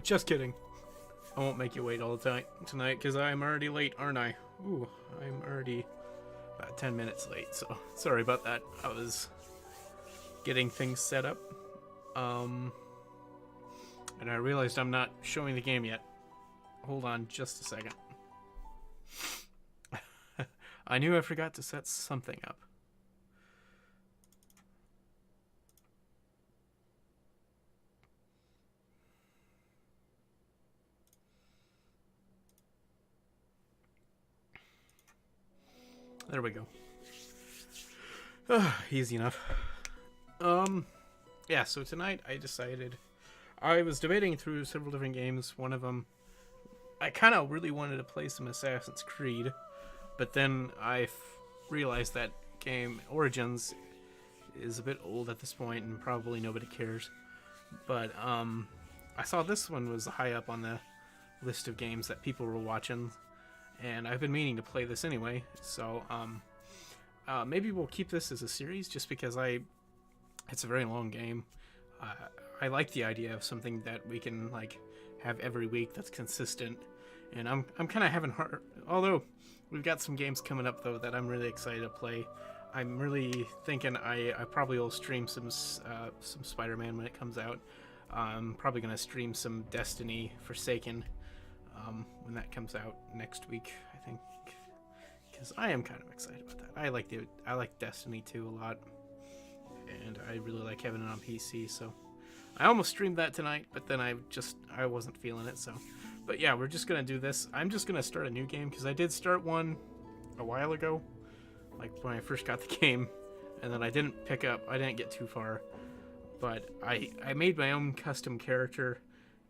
Just kidding. I won't make you wait all the time tonight, because I'm already late, aren't I? Ooh, I'm already about 10 minutes late, so sorry about that. I was getting things set up. And I realized I'm not showing the game yet. Hold on just a second. I knew I forgot to set something up. There we go. Easy enough. Yeah, so tonight I decided... I was debating through several different games. One of them, I kind of really wanted to play some Assassin's Creed, but then I realized that game, Origins, is a bit old at this point and probably nobody cares. But I saw this one was high up on the list of games that people were watching, and I've been meaning to play this anyway, so maybe we'll keep this as a series just because it's a very long game. I like the idea of something that we can like have every week that's consistent, and I'm kind of having hard. Although we've got some games coming up though that I'm really excited to play. I'm really thinking I probably will stream some Spider-Man when it comes out. I'm probably gonna stream some Destiny Forsaken when that comes out next week, I think, because I am kind of excited about that. I like Destiny 2 a lot, and I really like having it on PC. So I almost streamed that tonight, but then I wasn't feeling it. So, but yeah, we're just gonna do this. I'm just gonna start a new game because I did start one a while ago, like when I first got the game, and then I didn't get too far. But I made my own custom character,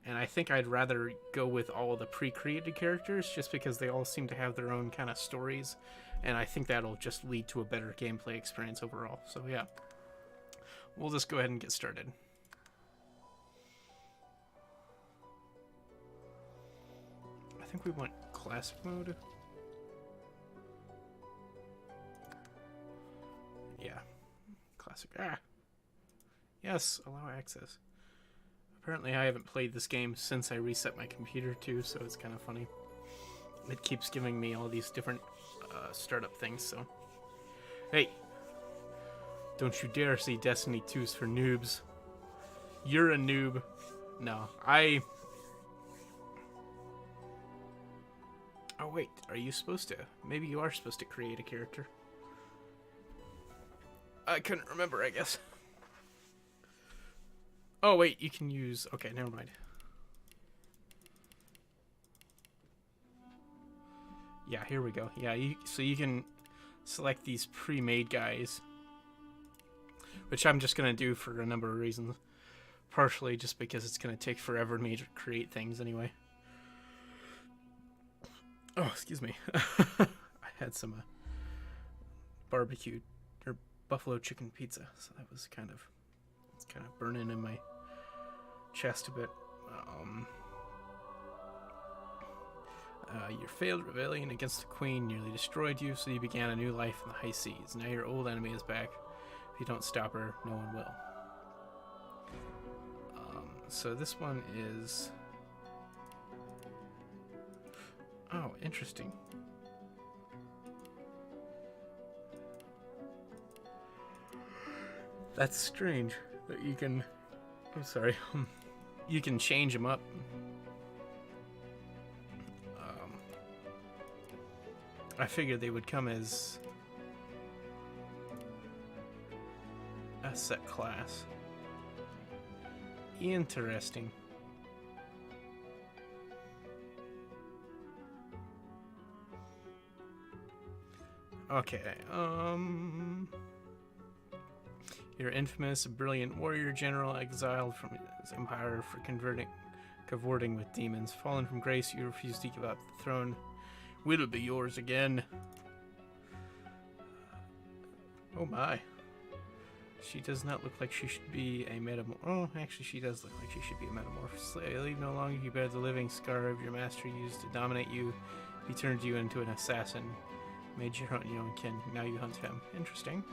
and I think I'd rather go with all the pre-created characters just because they all seem to have their own kind of stories, and I think that'll just lead to a better gameplay experience overall. So yeah, we'll just go ahead and get started. I think we want classic mode. Yeah, classic. Yes, allow access. Apparently I haven't played this game since I reset my computer too, so it's kind of funny. It keeps giving me all these different startup things, so... Hey! Don't you dare say Destiny 2's for noobs. You're a noob. No, Oh wait, are you supposed to? Maybe you are supposed to create a character. I couldn't remember, I guess. Oh wait, you can use... Okay, never mind. Yeah, here we go. Yeah, so you can select these pre-made guys, which I'm just going to do for a number of reasons. Partially just because it's going to take forever for me to create things anyway. Oh, excuse me. I had some barbecue or buffalo chicken pizza, so that was it's kind of burning in my chest a bit. Your failed rebellion against the Queen nearly destroyed you, so you began a new life in the high seas. Now your old enemy is back. If you don't stop her, no one will. So this one is... Oh, interesting. That's strange that you can... I'm sorry. You can change them up. I figured they would come as a set class. Interesting. Okay, you're infamous, a brilliant warrior general exiled from his empire for cavorting with demons. Fallen from grace, you refuse to give up the throne. Will be yours again. Oh my. She does not look like she should be a metamorph. Oh, actually she does look like she should be a metamorph. Slave no longer, you bear the living scar of your master used to dominate you. He turned you into an assassin. Made you hunt your own kin. Now you hunt him. Interesting.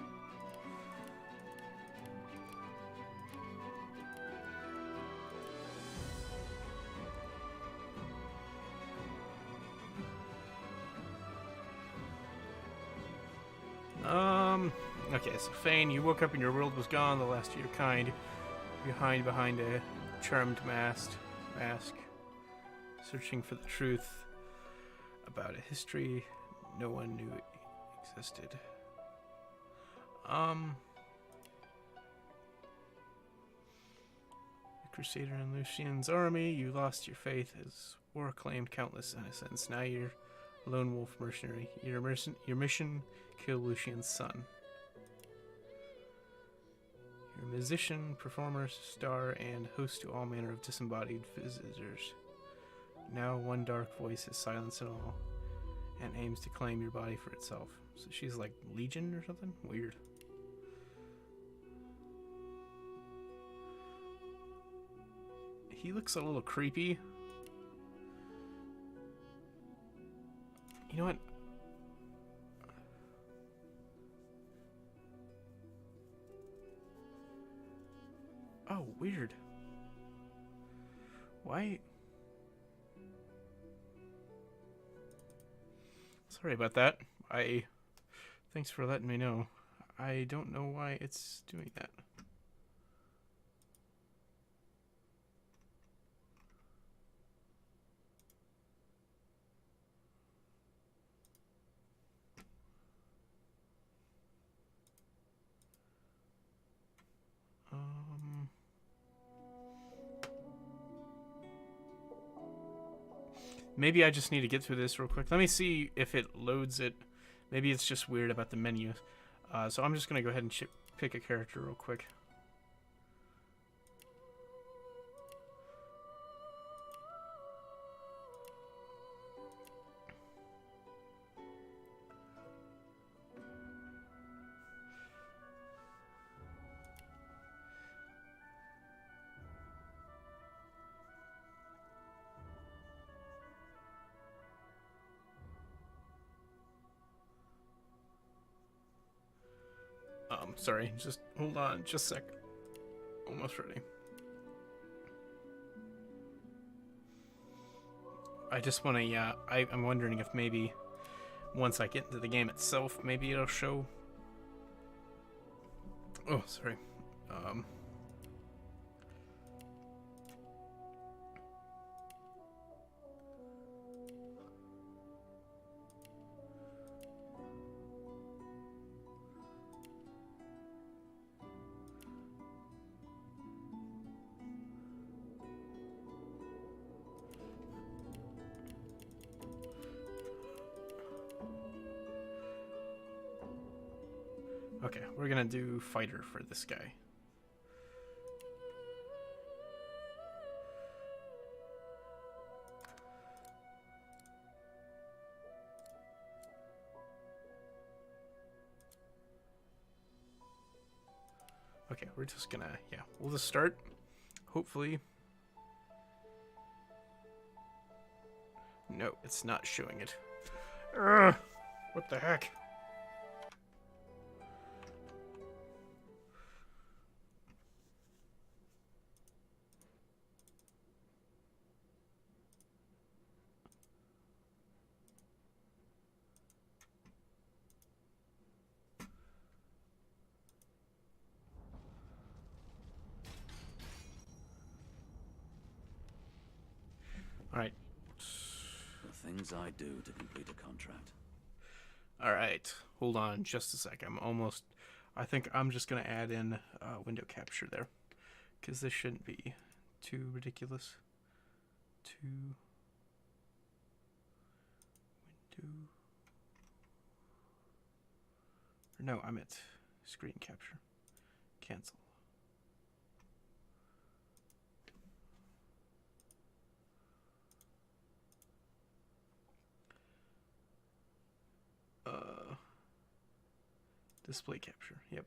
Okay, so Fane, you woke up and your world was gone, the last of your kind. Behind a charmed mask, searching for the truth about a history no one knew existed. Crusader in Lucian's army, you lost your faith as war claimed countless innocents. Now you're a lone wolf mercenary. Your mission, kill Lucian's son. You're a musician, performer, star, and host to all manner of disembodied visitors. Now one dark voice has silenced it all and aims to claim your body for itself. So she's like Legion or something? Weird. He looks a little creepy. You know what? Oh, weird. Why? Sorry about that. Thanks for letting me know. I don't know why it's doing that. Maybe I just need to get through this real quick. Let me see if it loads it. Maybe it's just weird about the menu. So I'm just going to go ahead and pick a character real quick. Sorry, just hold on just a sec. Almost ready. I just want to, I'm wondering if maybe once I get into the game itself, maybe it'll show. Oh, sorry. Okay, we're gonna do fighter for this guy. Okay, we're just gonna, we'll just start. Hopefully. No, it's not showing it. Ugh, what the heck? Alright. The things I do to complete a contract. Alright. Hold on just a sec. I think I'm just going to add in window capture there. Because this shouldn't be too ridiculous. No, I'm at screen capture. Cancel. Display capture. Yep.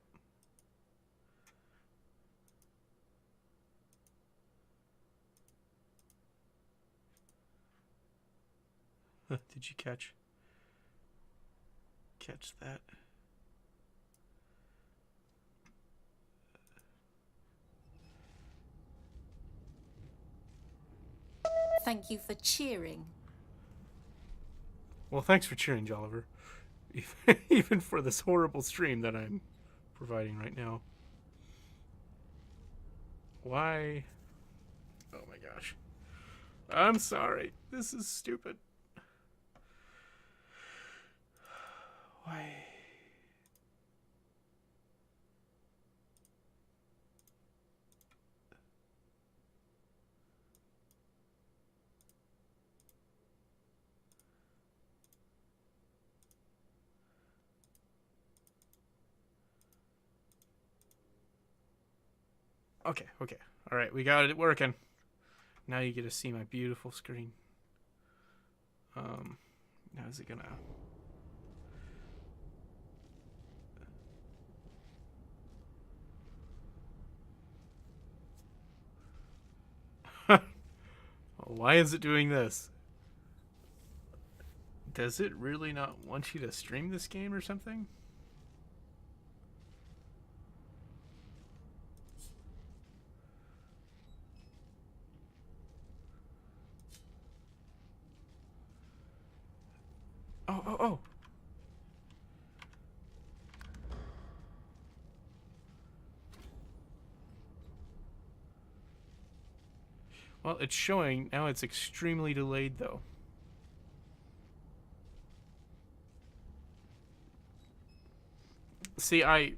Did you catch that? Thank you for cheering. Well, thanks for cheering, Jolliver. Even for this horrible stream that I'm providing right now. Why? Oh my gosh. I'm sorry. This is stupid. Why? Okay, okay. All right, we got it working. Now you get to see my beautiful screen. Now is it gonna... Why is it doing this? Does it really not want you to stream this game or something? Oh, oh, oh. Well, it's showing. Now it's extremely delayed, though. See, I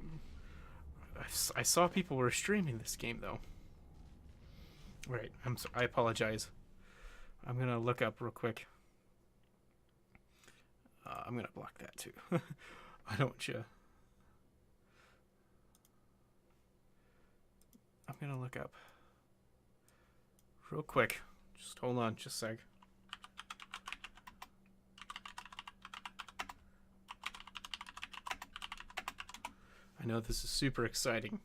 saw people were streaming this game, though. Right, I apologize. I'm gonna look up real quick. I'm gonna block that, too. I don't want you... I'm gonna look up real quick. Just hold on, just a sec. I know this is super exciting.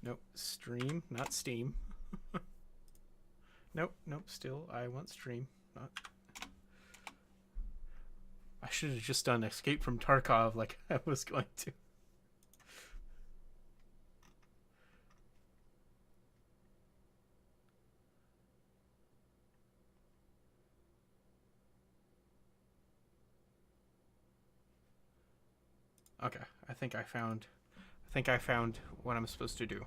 Nope, stream, not Steam. Nope, nope, still, I want stream, not... I should have just done Escape from Tarkov like I was going to. Okay, I think I found what I'm supposed to do.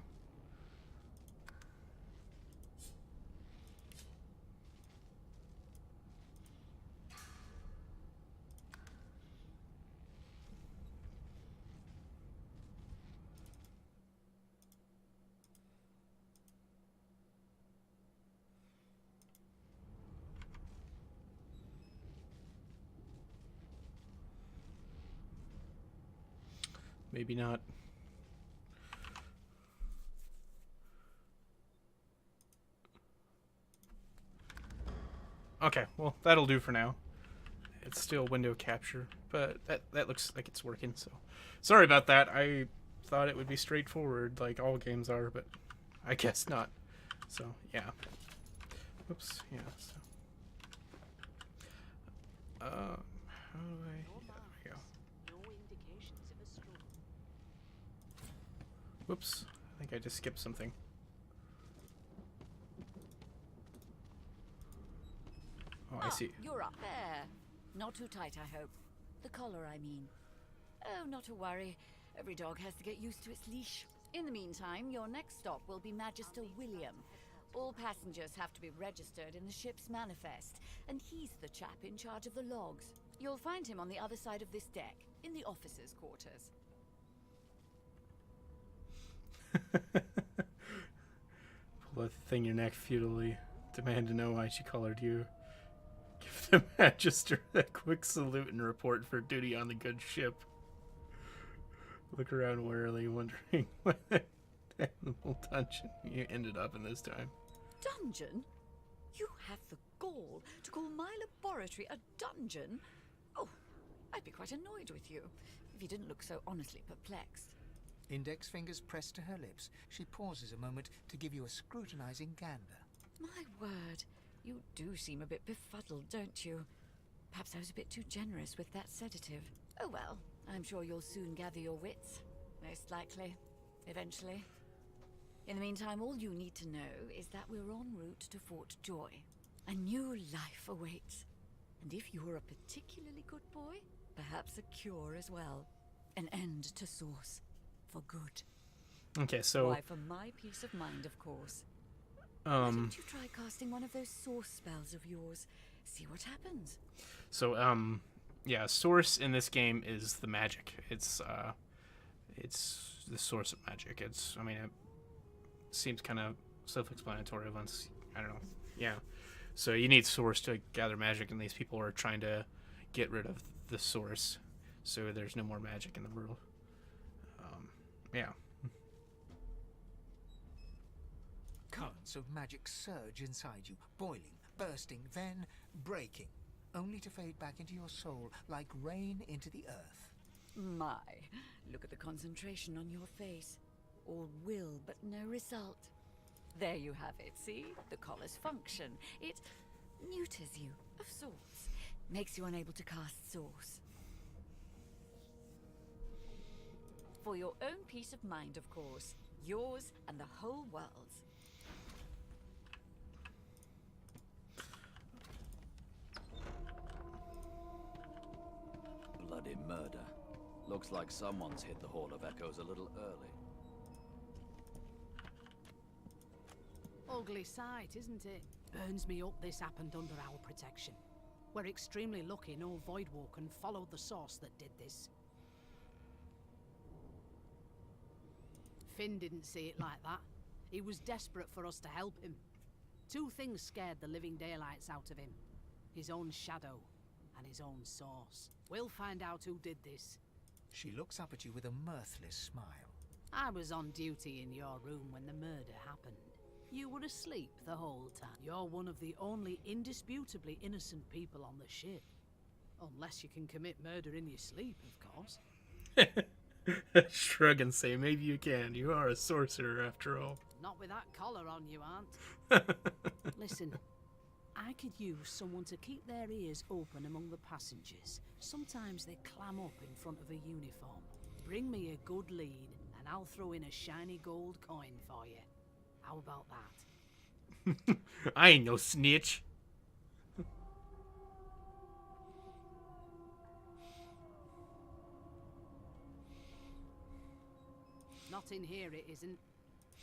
Maybe not. Okay, well, that'll do for now. It's still window capture, but that looks like it's working, so... Sorry about that. I thought it would be straightforward, like all games are, but I guess not. So, yeah. Oops, yeah, so... how do I... Yeah, there we go. Whoops, I think I just skipped something. Oh, I see. You're up there. Not too tight, I hope. The collar, I mean. Oh, not to worry. Every dog has to get used to its leash. In the meantime, your next stop will be Magister William. All passengers have to be registered in the ship's manifest, and he's the chap in charge of the logs. You'll find him on the other side of this deck, in the officers' quarters. Pull the thing your neck futilely. Demand to know why she collared you. Give the Magister a quick salute and report for duty on the good ship. Look around warily, wondering what animal dungeon you ended up in this time. Dungeon? You have the gall to call my laboratory a dungeon? Oh, I'd be quite annoyed with you if you didn't look so honestly perplexed. Index fingers pressed to her lips, she pauses a moment to give you a scrutinizing gander. My word, you do seem a bit befuddled, don't you? Perhaps I was a bit too generous with that sedative. Oh well, I'm sure you'll soon gather your wits. Most likely. Eventually. In the meantime, all you need to know is that we're en route to Fort Joy. A new life awaits. And if you're a particularly good boy, Perhaps a cure as well. An end to Source. For good. Okay, so Why, for my peace of mind, of course. Why don't you try casting one of those Source spells of yours? See what happens. So yeah, source in this game is the magic. It's the source of magic. I mean, it seems kind of self-explanatory once, I don't know. Yeah. So you need source to gather magic, and these people are trying to get rid of the source, so there's no more magic in the world. Yeah. Currents of magic surge inside you, boiling, bursting, then breaking, only to fade back into your soul like rain into the earth. My, look at the concentration on your face. All will, but no result. There you have it, see? The collar's function. It neuters you, of sorts. Makes you unable to cast Source. For your own peace of mind, of course. Yours and the whole world's. Bloody murder. Looks like someone's hit the Hall of Echoes a little early. Ugly sight, isn't it? Burns me up this happened under our protection. We're extremely lucky no Voidwalker followed the source that did this. Finn didn't see it like that. He was desperate for us to help him. Two things scared the living daylights out of him. His own shadow and his own source. We'll find out who did this. She looks up at you with a mirthless smile. I was on duty in your room when the murder happened. You were asleep the whole time. You're one of the only indisputably innocent people on the ship. Unless you can commit murder in your sleep, of course. Shrug and say, maybe you can. You are a sorcerer after all. Not with that collar on, you aren't. Listen, I could use someone to keep their ears open among the passengers. Sometimes they clam up in front of a uniform. Bring me a good lead, and I'll throw in a shiny gold coin for you. How about that? I ain't no snitch. Not in here, it isn't.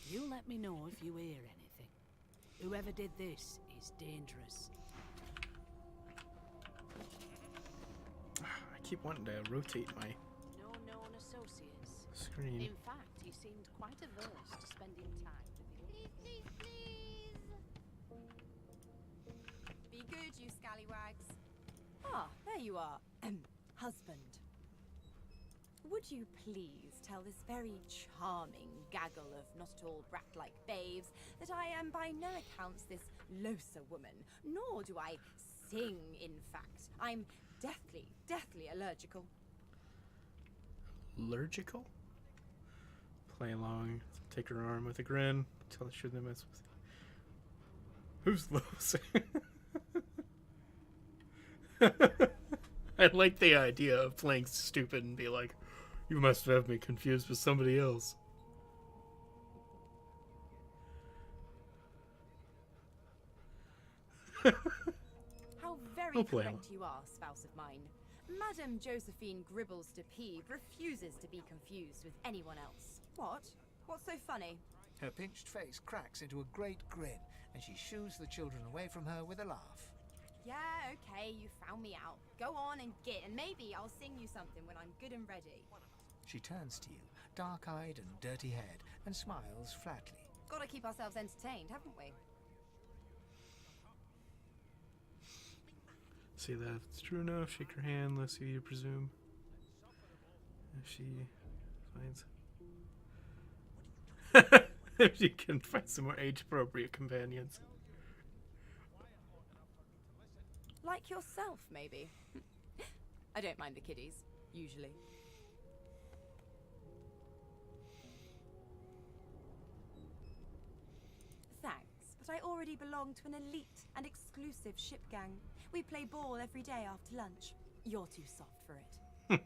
You let me know if you hear anything. Whoever did this is dangerous. I keep wanting to rotate my No known associates. screen. In fact, he seemed quite averse to spending time with you. Please, please, please. Be good, you scallywags. Ah, there you are. Husband. Would you please tell this very charming gaggle of not-at-all brat-like babes that I am by no accounts this loser woman, nor do I sing, in fact. I'm deathly allergical. Allergical? Play along. Take her arm with a grin. Tell her shouldn't mess with. Who's loser? I like the idea of playing stupid and be like, you must have me confused with somebody else. How very I'll play correct you are, spouse of mine. Madame Josephine Gribbles de Peeve refuses to be confused with anyone else. What? What's so funny? Her pinched face cracks into a great grin, and she shoos the children away from her with a laugh. Yeah, okay, you found me out. Go on and git, and maybe I'll sing you something when I'm good and ready. She turns to you, dark-eyed and dirty-haired, and smiles flatly. Gotta keep ourselves entertained, haven't we? See that it's true enough. Shake her hand, let's see, you presume. If she finds. If she can find some more age-appropriate companions. Like yourself, maybe. I don't mind the kiddies, usually. Thanks, but I already belong to an elite and exclusive ship gang. We play ball every day after lunch. You're too soft for it.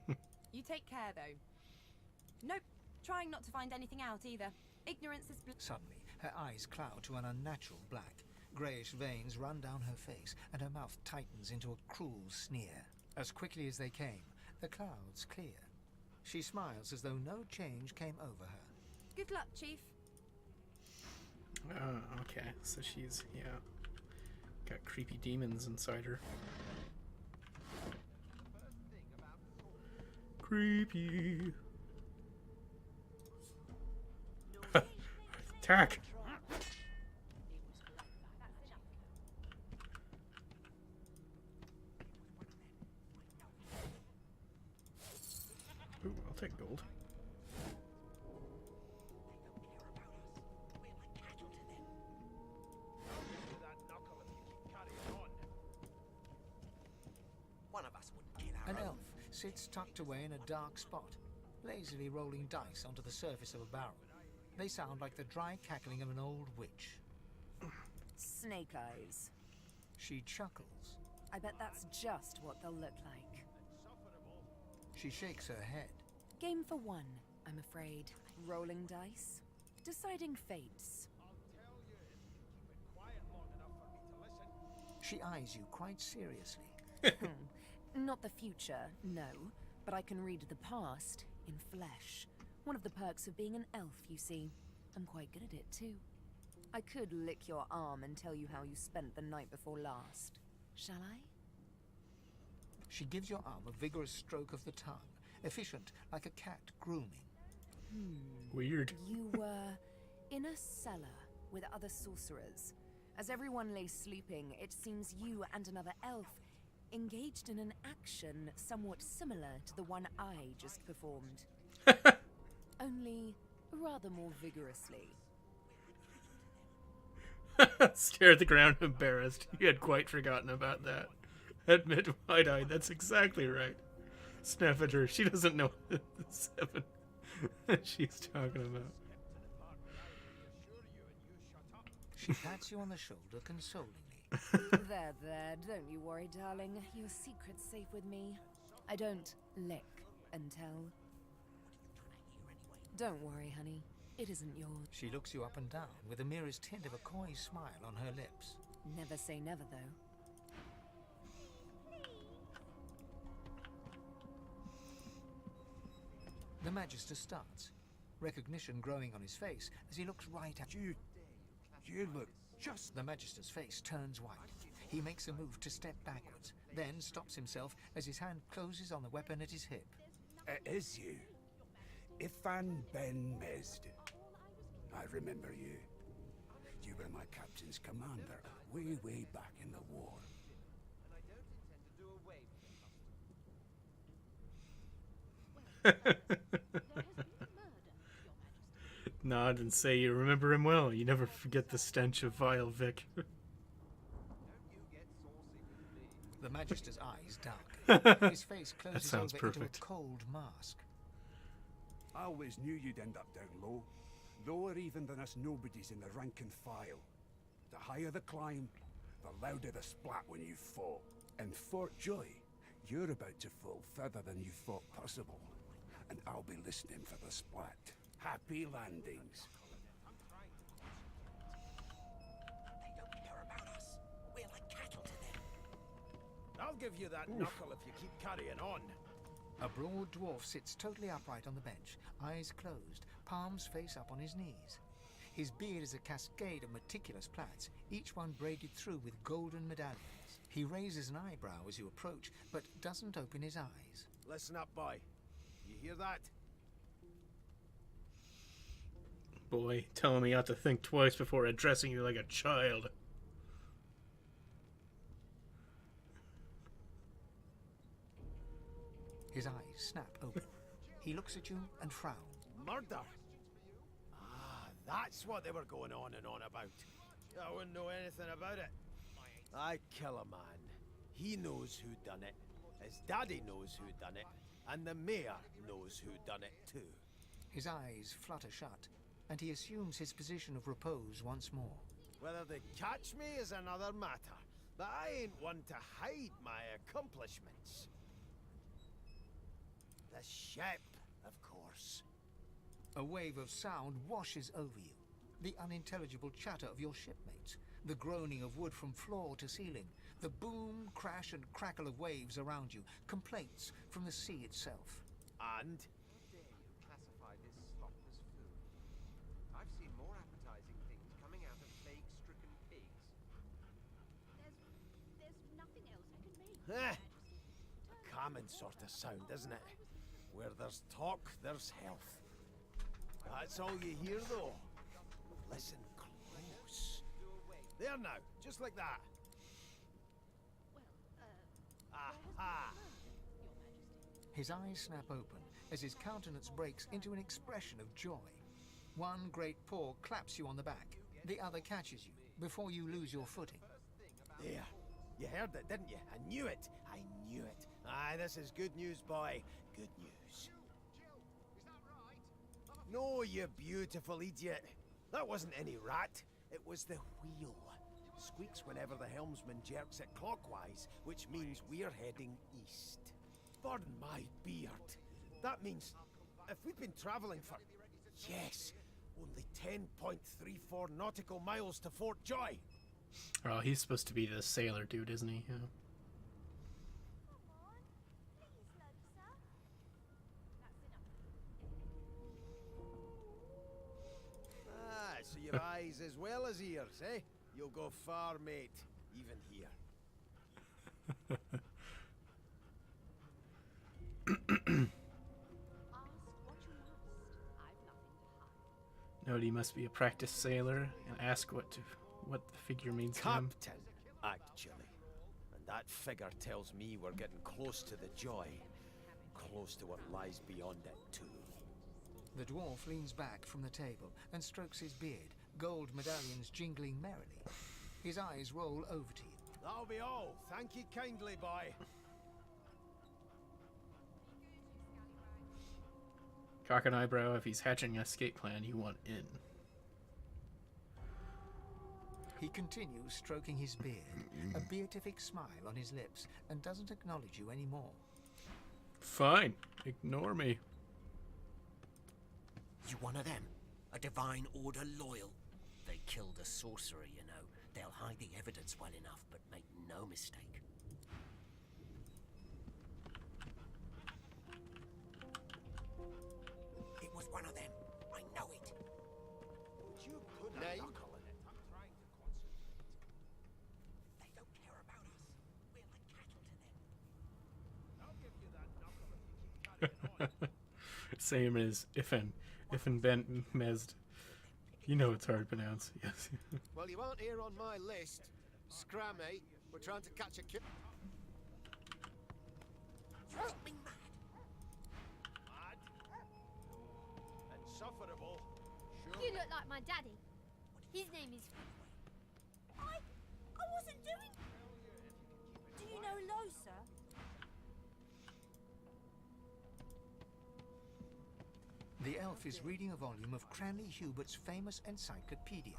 You take care, though. Nope, trying not to find anything out either. Ignorance is Suddenly, her eyes cloud to an unnatural black. Greyish veins run down her face, and her mouth tightens into a cruel sneer. As quickly as they came, The clouds clear. She smiles as though no change came over her. Good luck, Chief. Okay, so she's, yeah, got creepy demons inside her. Creepy. Attack! Ooh, I'll take gold. An elf sits tucked away in a dark spot, lazily rolling dice onto the surface of a barrel. They sound like the dry cackling of an old witch. Snake eyes. She chuckles. I bet that's just what they'll look like. She shakes her head. Game for one, I'm afraid. Rolling dice. Deciding fates. She eyes you quite seriously. Not the future, no. But I can read the past in flesh. One of the perks of being an elf, you see. I'm quite good at it, too. I could lick your arm and tell you how you spent the night before last. Shall I? She gives your arm a vigorous stroke of the tongue, efficient like a cat grooming. Weird. You were in a cellar with other sorcerers. As everyone lay sleeping, it seems you and another elf engaged in an action somewhat similar to the one I just performed. Only rather more vigorously. Stare at the ground, embarrassed. You had quite forgotten about that. Admit wide-eyed. That's exactly right. Snap at her. She doesn't know the 7 she's talking about. She pats you on the shoulder consolingly. There, don't you worry, darling. Your secret's safe with me. I don't lick and tell. Don't worry, honey. It isn't yours. She looks you up and down with the merest hint of a coy smile on her lips. Never say never, though. The Magister starts, recognition growing on his face as he looks right at you. You look just... The Magister's face turns white. He makes a move to step backwards, then stops himself as his hand closes on the weapon at his hip. It is you. Ifan Ben Mesd. I remember you. You were my captain's commander way back in the war. Nod and say you remember him well. You never forget the stench of vile Vic. The Magister's eyes darken. His face closes sounds over into perfect. a cold mask. I always knew you'd end up down low. Lower even than us nobodies in the rank and file. The higher the climb, the louder the splat when you fall. And Fort Joy, you're about to fall further than you thought possible. And I'll be listening for the splat. Happy landings. They don't care about us. We're like cattle to them. I'll give you that knuckle if you keep carrying on. A broad dwarf sits totally upright on the bench, eyes closed, palms face up on his knees. His beard is a cascade of meticulous plaits, each one braided through with golden medallions. He raises an eyebrow as you approach, but doesn't open his eyes. Listen up, boy. You hear that? Boy, telling me not to think twice before addressing you like a child. His eyes snap open. He looks at you and frowns. Murder? Ah, that's what they were going on and on about. I wouldn't know anything about it. I kill a man. He knows who done it. His daddy knows who done it. And the mayor knows who done it too. His eyes flutter shut, and he assumes his position of repose once more. Whether they catch me is another matter, but I ain't one to hide my accomplishments. The ship, of course. A wave of sound washes over you. The unintelligible chatter of your shipmates, the groaning of wood from floor to ceiling, The boom, crash and crackle of waves around you, complaints from the sea itself. And? Classify this slop as food. I've seen more appetizing things coming out of plague-stricken pigs. There's nothing else I can make. A common sort of sound, isn't it? Where there's talk, there's health. That's all you hear, though. Listen close. There now, just like that. Aha! His eyes snap open as his countenance breaks into an expression of joy. One great paw claps you on the back. The other catches you before you lose your footing. There. You heard it, didn't you? I knew it. I knew it. Aye, this is good news, boy. Good news. No, you beautiful idiot. That wasn't any rat. It was the wheel. Squeaks whenever the helmsman jerks it clockwise, which means we're heading east. Pardon my beard. That means if we've been traveling for, yes, only 10.34 nautical miles to Fort Joy. Oh, he's supposed to be the sailor dude, isn't he? Yeah. Ah, so you've eyes as well as ears, eh? You'll go far, mate, even here. Note he must be a practiced sailor and ask what the figure means to him. Captain, actually. And that figure tells me we're getting close to the joy. Close to what lies beyond it, too. The dwarf leans back from the table and strokes his beard, gold medallions jingling merrily. His eyes roll over to you. That'll be all. Thank you kindly, boy. Cock an eyebrow. If he's hatching an escape plan, you want in. He continues stroking his beard, a beatific smile on his lips, and doesn't acknowledge you anymore. Fine. Ignore me. You one of them? A divine order loyal? They killed a sorcerer, you know. They'll hide the evidence well enough, but make no mistake. It was one of them. I know it. Would you put a knuckle in it? I'm trying to concentrate. They don't care about us. We're like cattle to them. I'll give you that knuckle if you keep carrying on. Same as Ifan Ben Mezd. You know it's hard to pronounce. Yes. Well, you aren't here on my list. Scram, eh? We're trying to catch a kid. You think me mad? Mad? Insufferable. Sure. You look like my daddy. His name is... I wasn't doing... Do you know Lo, sir? The elf is reading a volume of Cranley Hubert's famous encyclopedia.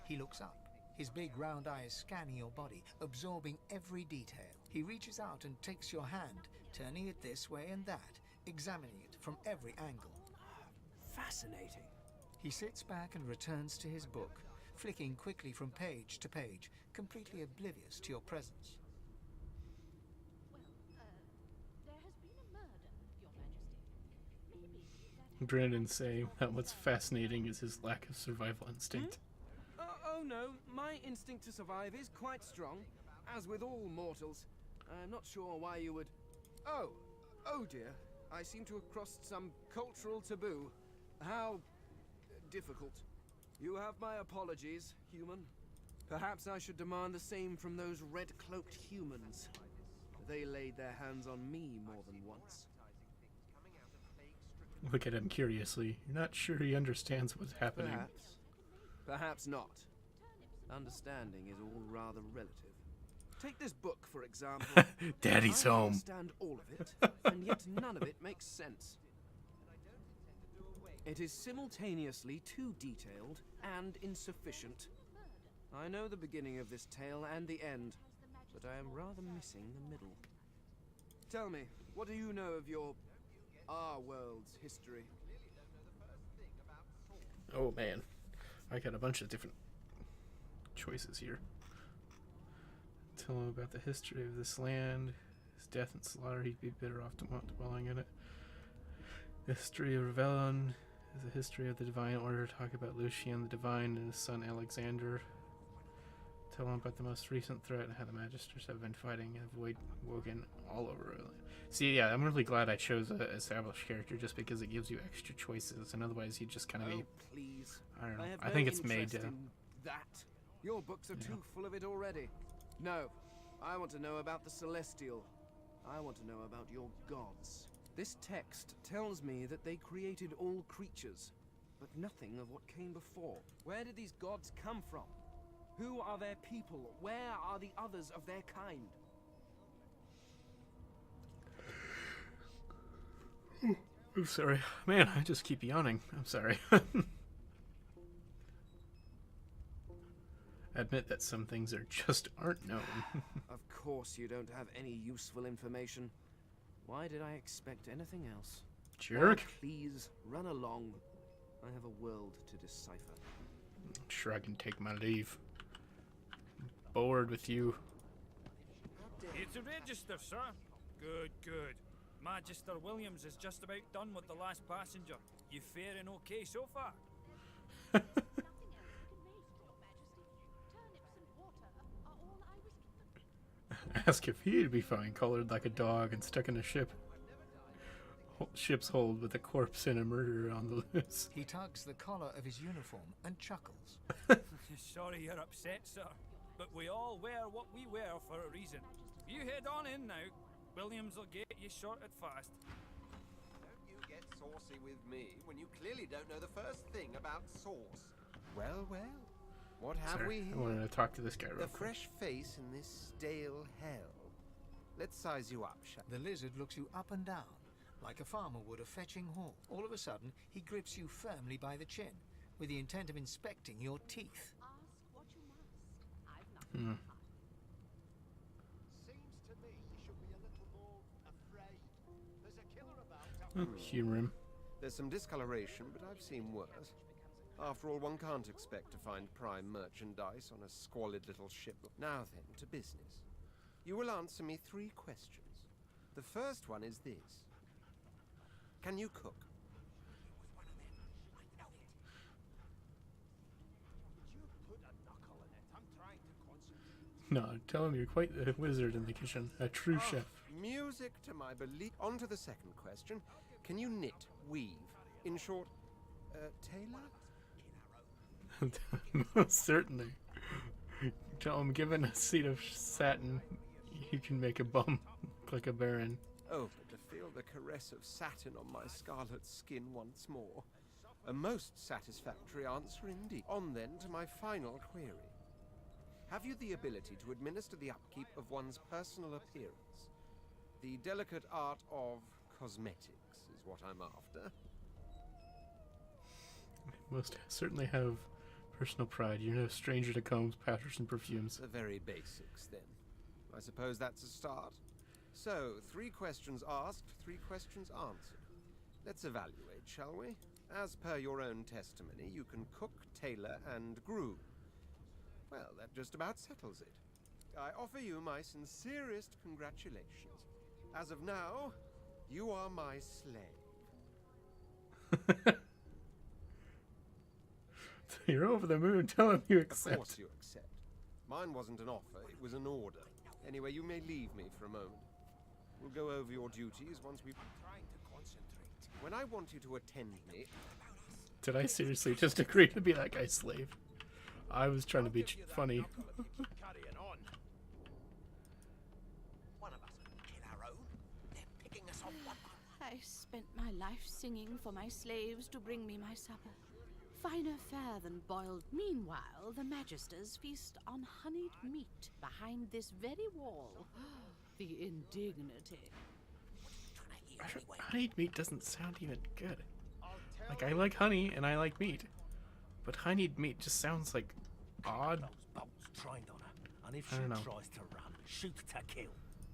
He looks up, his big round eyes scanning your body, absorbing every detail. He reaches out and takes your hand, turning it this way and that, examining it from every angle. Fascinating. He sits back and returns to his book, flicking quickly from page to page, completely oblivious to your presence. There has been a murder, Your Majesty. Maybe that... Brandon saying that what's fascinating is his lack of survival instinct. Oh no, my instinct to survive is quite strong, as with all mortals. I'm not sure why you would... Oh dear. I seem to have crossed some cultural taboo. How difficult. You have my apologies, human. Perhaps I should demand the same from those red-cloaked humans. They laid their hands on me more than once. Look at him curiously. You're not sure he understands what's happening. Perhaps not. Understanding is all rather relative. Take this book, for example. Daddy's I home. understand all of it, and yet none of it makes sense. It is simultaneously too detailed and insufficient. I know the beginning of this tale and the end, but I am rather missing the middle. Tell me, what do you know of our world's history? Oh man, I got a bunch of different choices here. Tell him about the history of this land, his death and slaughter. He'd be better off not dwelling in it. The history of Revelon is the history of the Divine Order. Talk about Lucian the Divine and his son Alexander. Tell him about the most recent threat and how the Magisters have been fighting and avoid Wogan all over. See, yeah, I'm really glad I chose an established character just because it gives you extra choices, and otherwise you'd just kind of be... Please. I don't know. have I no think it's made to... interest in that. Your books are too full of it already. No, I want to know about the Celestial. I want to know about your gods. This text tells me that they created all creatures, but nothing of what came before. Where did these gods come from? Who are their people? Where are the others of their kind? I'm sorry. Man, I just keep yawning. I'm sorry. Admit that some things aren't known. Of course you don't have any useful information. Why did I expect anything else? Jerk. Now, please, run along. I have a world to decipher. Sure, I can take my leave. Bored with you. It's a register, sir. Good, good. Magister Williams is just about done with the last passenger. You faring okay so far? Ask if he'd be fine, collared like a dog and stuck in a ship's hold with a corpse and a murderer on the loose. He tugs the collar of his uniform and chuckles. Sorry you're upset, sir, but we all wear what we wear for a reason. You head on in now. Williams will get you sorted fast. Don't you get saucy with me when you clearly don't know the first thing about sauce. Well, well. What have we here? I wanted to talk to this guy real The quick. fresh face in this stale hell. Let's size you up, shall The lizard looks you up and down, like a farmer would a fetching horse. All of a sudden, he grips you firmly by the chin, with the intent of inspecting your teeth. Ask what you must. I've nothing. Seems to me you should be a little more afraid. There's a killer about. Humor him. There's some discoloration, but I've seen worse. After all, one can't expect to find prime merchandise on a squalid little ship. Now then, to business. You will answer me 3 questions. The first one is this. Can you cook? No, tell him you're quite the wizard in the kitchen. A true chef. Music to my belief. On to the second question. Can you knit, weave? In short, tailor? Most certainly. Tell him, given a seat of satin, you can make a bum look like a baron. Oh, but to feel the caress of satin on my scarlet skin once more. A most satisfactory answer indeed. On then to my final query. Have you the ability to administer the upkeep of one's personal appearance? The delicate art of cosmetics is what I'm after. Most certainly have personal pride. You're no stranger to combs, powders, and perfumes. The very basics, then. I suppose that's a start. So, 3 questions asked, 3 questions answered. Let's evaluate, shall we? As per your own testimony, you can cook, tailor, and groom. Well, that just about settles it. I offer you my sincerest congratulations. As of now, you are my slave. You're over the moon. Tell him you accept. Of course you accept. Mine wasn't an offer, it was an order. Anyway, you may leave me for a moment. We'll go over your duties once we've... Trying to concentrate. When I want you to attend me... Did I seriously just agree to be that guy's slave? I was trying to be funny. Carrying on. One of us can kill our own. They're picking us off one by one. I spent my life singing for my slaves to bring me my supper. Finer fare than boiled. Meanwhile, the Magisters feast on honeyed meat behind this very wall. The indignity. Honeyed meat doesn't sound even good. Like, I like honey and I like meat. But honeyed meat just sounds like odd. Those bolts trained on her, and if I she don't know. tries to run, shoot to kill.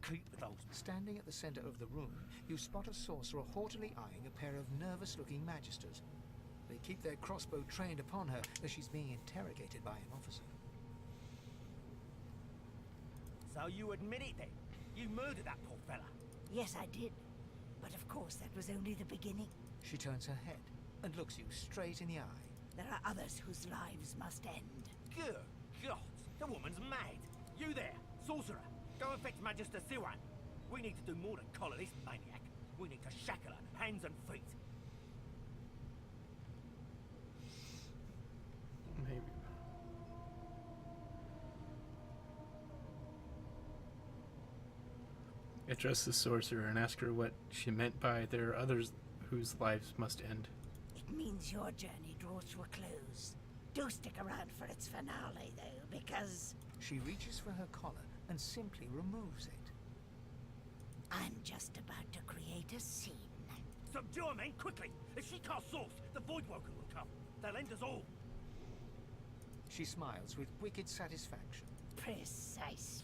Keep those. Standing at the center of the room, you spot a sorcerer haughtily eyeing a pair of nervous-looking Magisters. They keep their crossbow trained upon her as she's being interrogated by an officer. So you admit it then? You murdered that poor fella? Yes, I did. But of course, that was only the beginning. She turns her head and looks you straight in the eye. There are others whose lives must end. Good God, the woman's mad. You there, sorcerer, go and fetch Magister Siwan. We need to do more than collar this maniac. We need to shackle her, hands and feet. Maybe. Address the sorcerer and ask her what she meant by there are others whose lives must end. It means your journey draws to a close. Do stick around for its finale, though, because... She reaches for her collar and simply removes it. I'm just about to create a scene. Subdue her, men, quickly! If she casts source, the Voidwoken will come. They'll end us all. She smiles with wicked satisfaction. Precisely.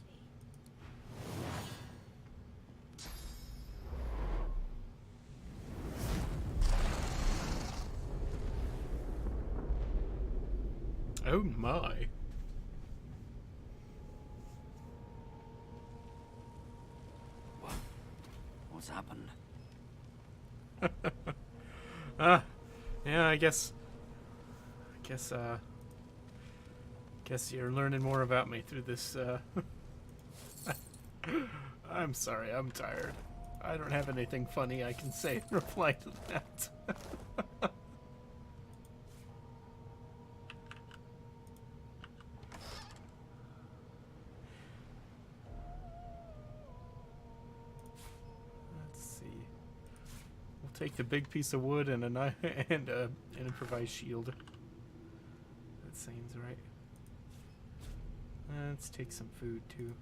Oh my. What's happened? Yeah, I guess you're learning more about me through this, I'm sorry, I'm tired. I don't have anything funny I can say in reply to that. Take the big piece of wood and an improvised shield. That seems right. Let's take some food too.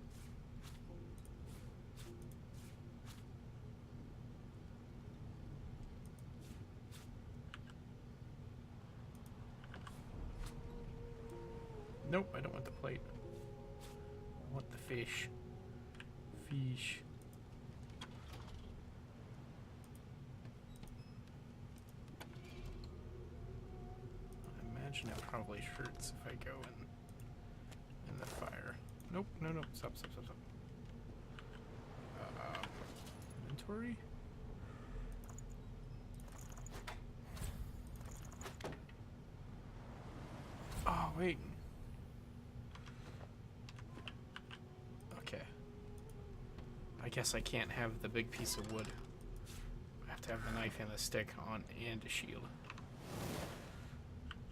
Nope, I don't want the plate. I want the fish. Fish. It probably hurts if I go in the fire. Nope, no, stop. Inventory? Oh, wait. Okay. I guess I can't have the big piece of wood. I have to have the knife and the stick on and a shield.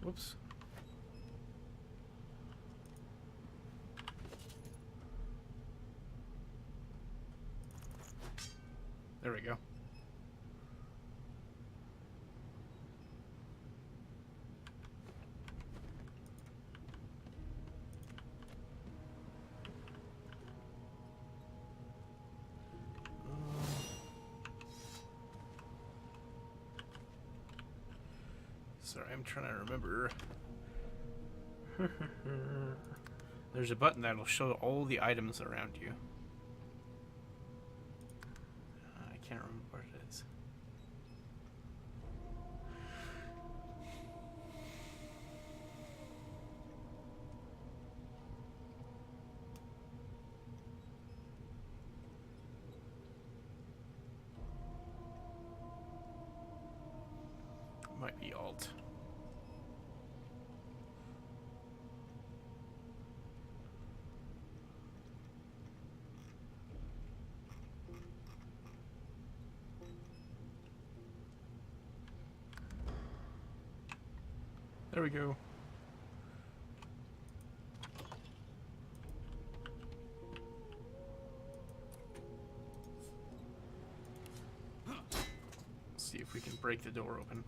Whoops. There we go. Sorry, I'm trying to remember. There's a button that'll show all the items around you. I can't remember what it is. Might be Alt. There we go. Let's see if we can break the door open.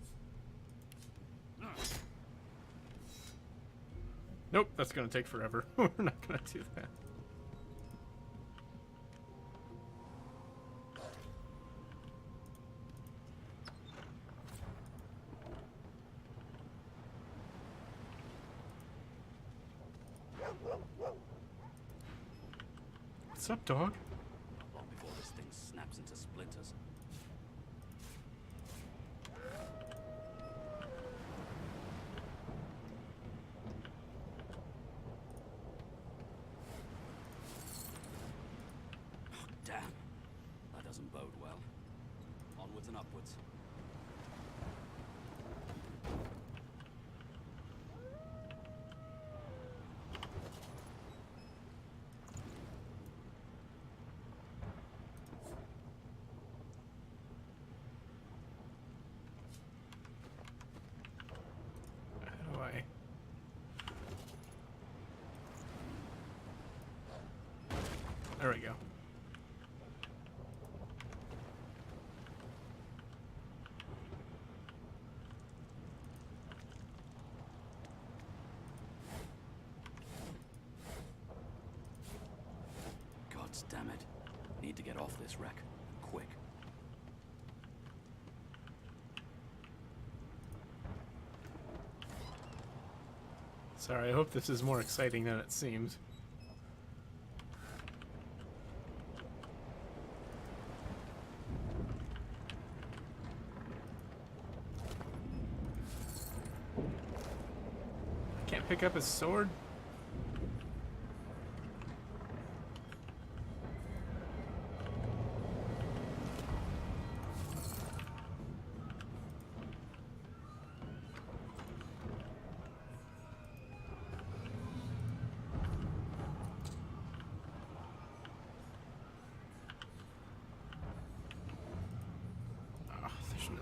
Nope, that's gonna take forever. We're not gonna do that. What's up, dog? Not long before this thing snaps into splinters. bode well. Onwards and upwards. How do I? There we go. Gods damn it. Need to get off this wreck. Quick. Sorry, I hope this is more exciting than it seems. I can't pick up his sword.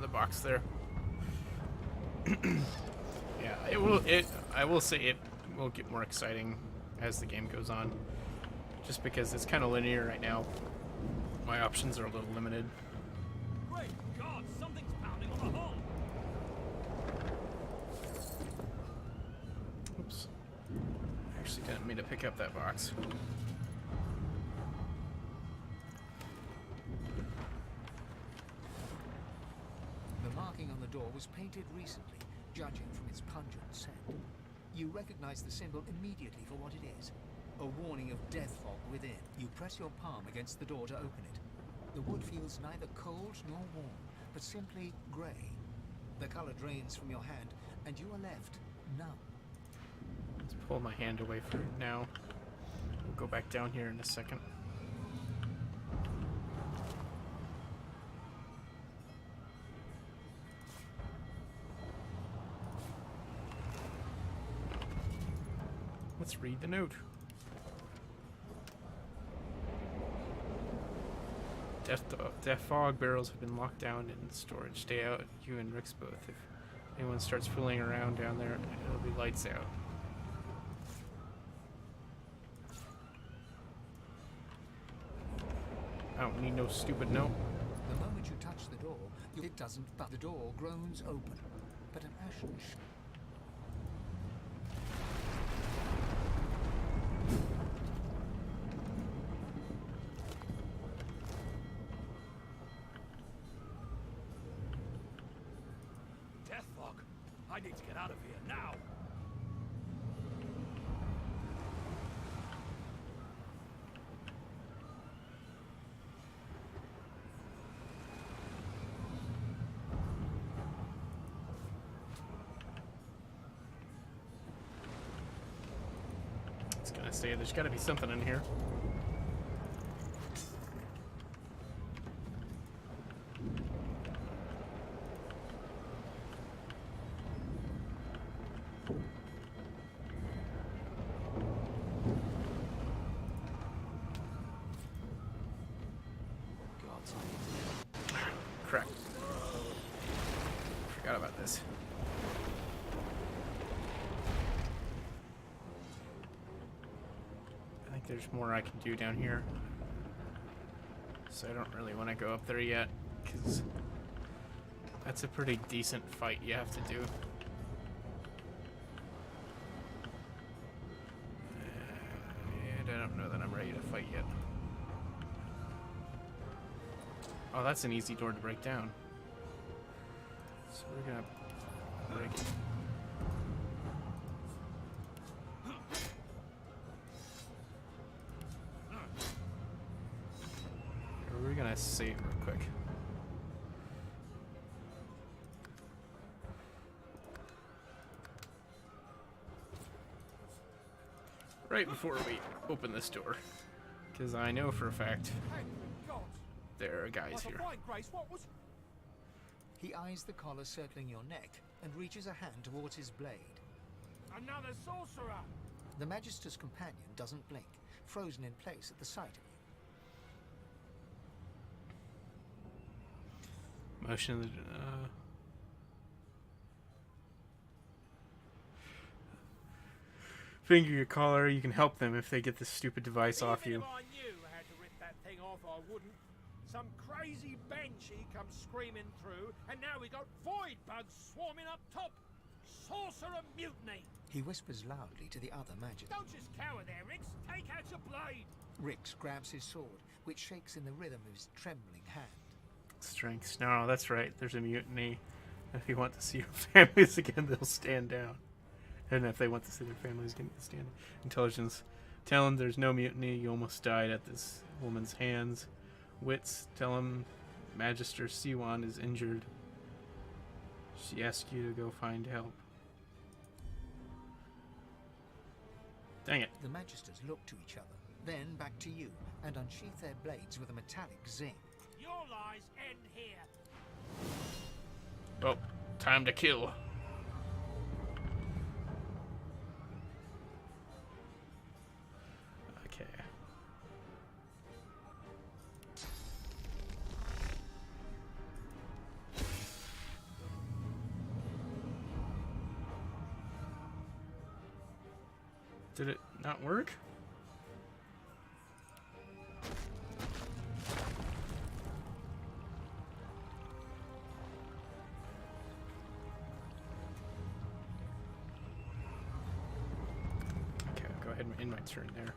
The box there. Yeah, I will say it will get more exciting as the game goes on. Just because it's kind of linear right now. My options are a little limited. Great God, something's pounding on the hull. Oops. I actually didn't mean to pick up that box. On the door was painted recently, judging from its pungent scent. You recognize the symbol immediately for what it is. A warning of death fog within. You press your palm against the door to open it. The wood feels neither cold nor warm, but simply grey. The color drains from your hand, and you are left numb. Let's pull my hand away for now. We'll go back down here in a second. Let's read the note. Death fog barrels have been locked down in storage. Stay out, you and Rick's both. If anyone starts fooling around down there, it'll be lights out. I don't need no stupid note. The moment you touch the door, it doesn't, but the door groans open. But an ashen Death fog. I need to get out of here now. I was gonna say, there's gotta be something in here. Crap. Forgot about this. I think there's more I can do down here. So I don't really want to go up there yet, because that's a pretty decent fight you have to do. And I don't know that I'm ready to fight yet. Oh, that's an easy door to break down. So we're gonna break it. We're gonna save real quick. Right before we open this door. Because I know for a fact There are guys here. He eyes the collar circling your neck and reaches a hand towards his blade. Another sorcerer! The Magister's companion doesn't blink, frozen in place at the sight of you. Motion of the... Finger your collar. You can help them if they get this stupid device off you. If I knew how to rip that thing off, I wouldn't. Some crazy banshee comes screaming through, and now we got void bugs swarming up top. Sorcerer mutiny! He whispers loudly to the other Magister. Don't just cower there, Rix. Take out your blade. Rix grabs his sword, which shakes in the rhythm of his trembling hand. Strengths. No, that's right. There's a mutiny. If you want to see your families again, they'll stand down. And if they want to see their families again, they'll stand down. Intelligence. Tell him there's no mutiny. You almost died at this woman's hands. Wits. Tell him Magister Siwan is injured. She asked you to go find help. Dang it. The Magisters look to each other, then back to you, and unsheath their blades with a metallic zing. Your lies end here. Oh, time to kill. Okay. Did it not work? Okay, I'll go ahead and end my turn there.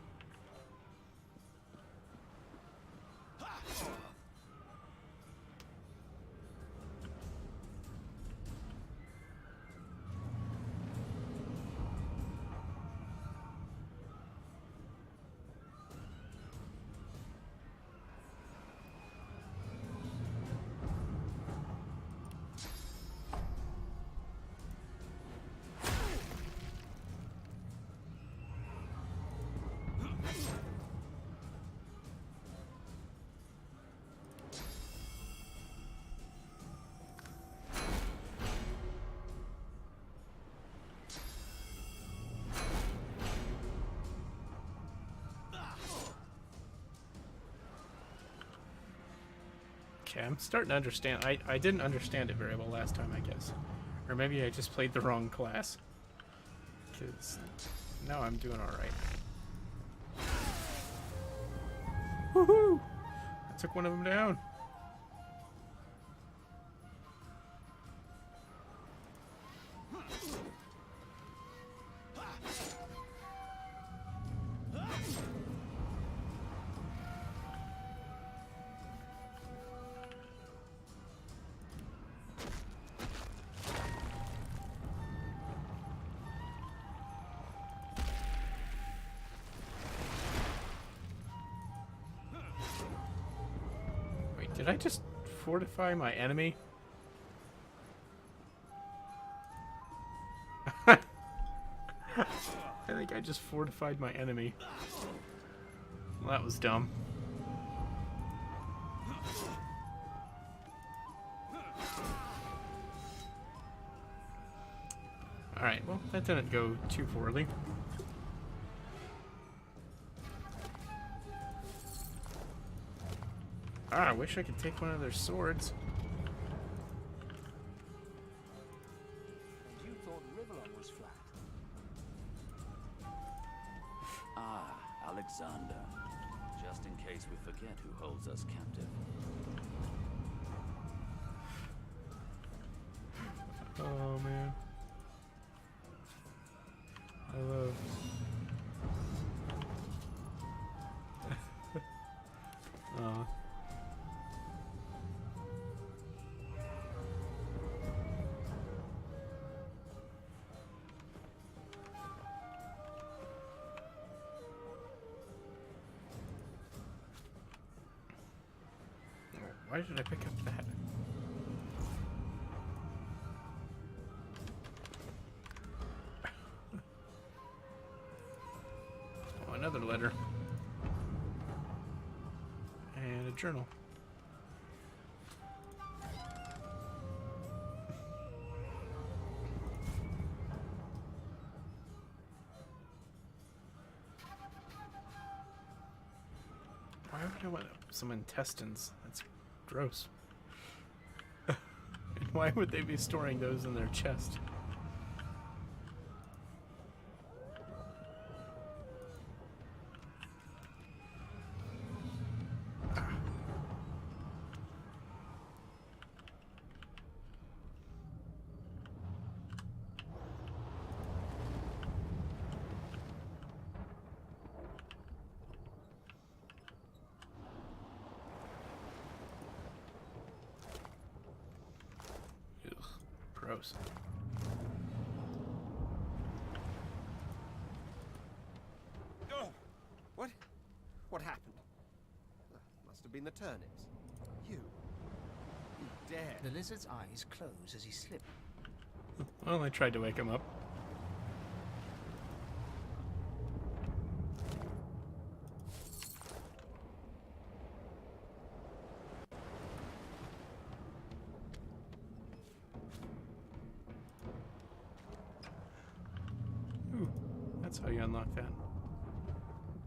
Okay, I'm starting to understand. I didn't understand it very well last time, I guess. Or maybe I just played the wrong class. Because now I'm doing alright. Woohoo! I took one of them down. Did I just fortify my enemy? I think I just fortified my enemy. Well, that was dumb. Alright, well, that didn't go too poorly. Ah, I wish I could take one of their swords. And you thought Rivellon was flat. Ah, Alexander. Just in case we forget who holds us captive. Oh, man. I love... Why did I pick up that? Oh, another letter. And a journal. I want some intestines. That's gross. And why would they be storing those in their chest? Gross. Oh, what happened? Must have been the turnips. You dare. The lizard's eyes close as he slipped. Well, I tried to wake him up. Ooh, that's how you unlock that.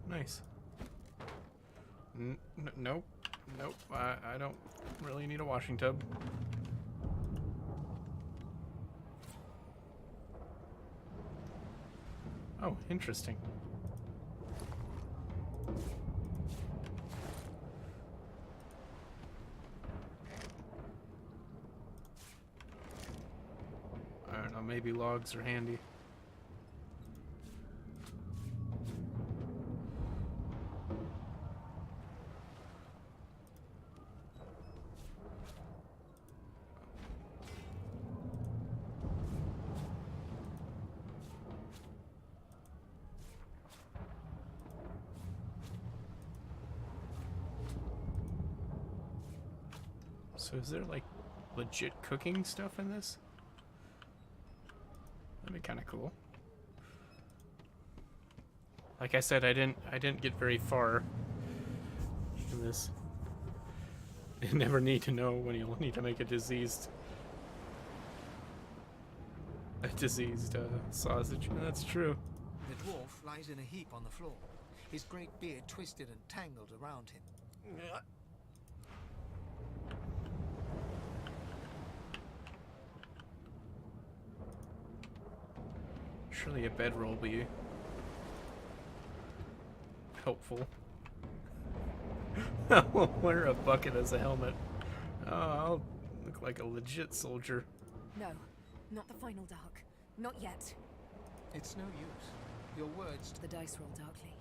Nice. Nope. Nope. I don't really need a washing tub. Oh, interesting. I don't know, maybe logs are handy. So is there like legit cooking stuff in this? That'd be kind of cool. Like I said, I didn't get very far in this. You never need to know when you'll need to make a diseased sausage. That's true. The dwarf lies in a heap on the floor, his great beard twisted and tangled around him. Surely a bedroll will be helpful. I'll wear a bucket as a helmet. Oh, I'll look like a legit soldier. No, not the final dark. Not yet. It's no use. Your words... The dice roll darkly.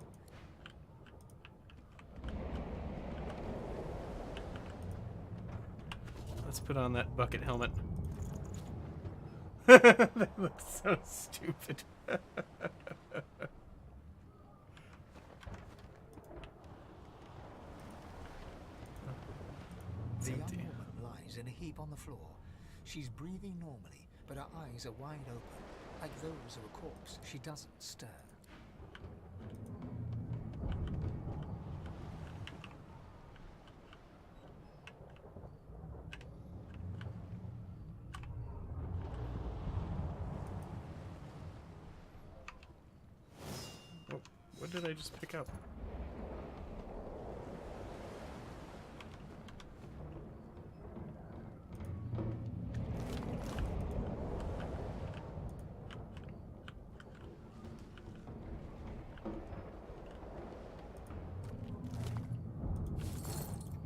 Let's put on that bucket helmet. That looks so stupid. The young woman lies in a heap on the floor. She's breathing normally, but her eyes are wide open, like those of a corpse. She doesn't stir. Oh, what did I just pick up?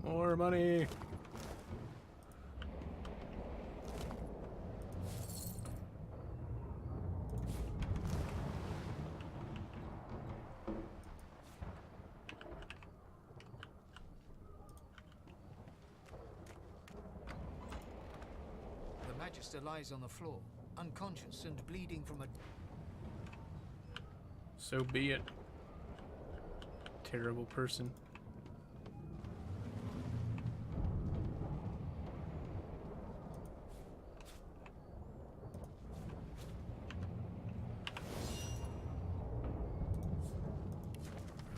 More money. The Magister lies on the floor, unconscious and bleeding from a... So be it. Terrible person.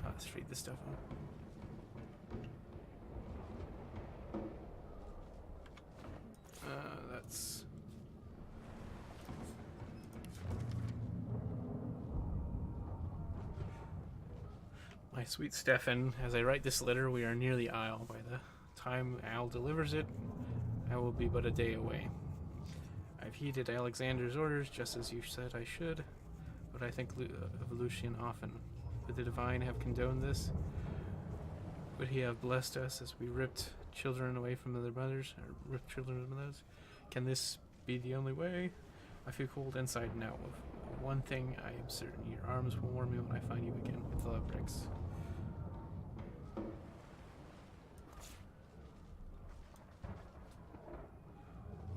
Let's read this stuff out. That's... My sweet Stefan, as I write this letter, we are near the Isle. By the time Al delivers it, I will be but a day away. I've heeded Alexander's orders, just as you said I should, but I think of Lucian often. Would the Divine have condoned this? Would he have blessed us as we ripped children away from their mothers, or ripped children from mothers? Can this be the only way? I feel cold inside and out. Of one thing I am certain, your arms will warm me when I find you again. With love, Rex.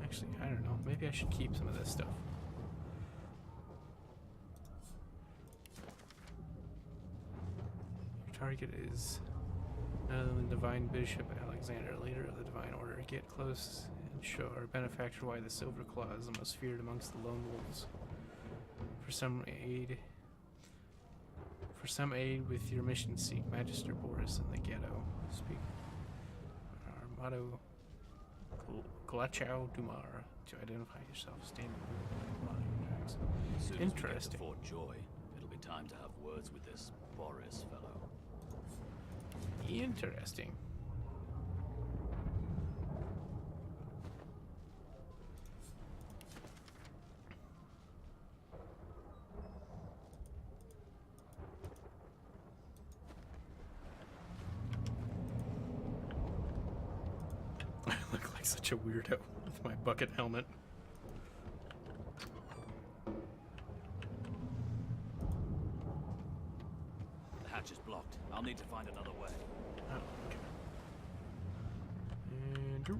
Actually, I don't know. Maybe I should keep some of this stuff. Your target is none other than Divine Bishop Alexander, leader of the Divine Order. Get close and show our benefactor why the Silver Claw is the most feared amongst the lone wolves. For some aid with your mission, seek Magister Boris in the ghetto. Speak our motto, Glachau Dumar, to identify yourself. Standing line tracks. As soon as we get to Interesting. Fort Joy, it'll be time to have words with this Boris fellow. Interesting. I look like such a weirdo with my bucket helmet. The hatch is blocked. I'll need to find another way. Oh, okay. And go.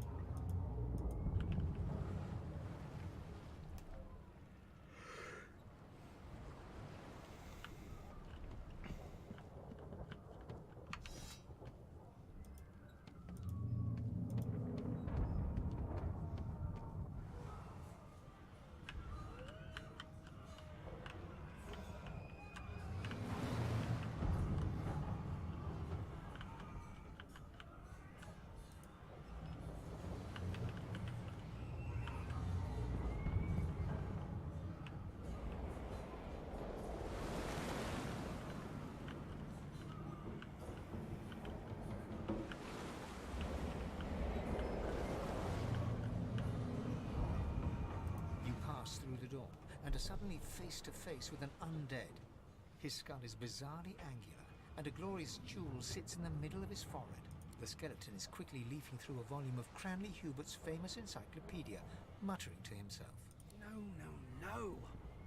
Through the door and are suddenly face to face with an undead. His skull is bizarrely angular, and a glorious jewel sits in the middle of his forehead. The skeleton is quickly leafing through a volume of Cranley Hubert's famous encyclopedia, muttering to himself. No, no, no!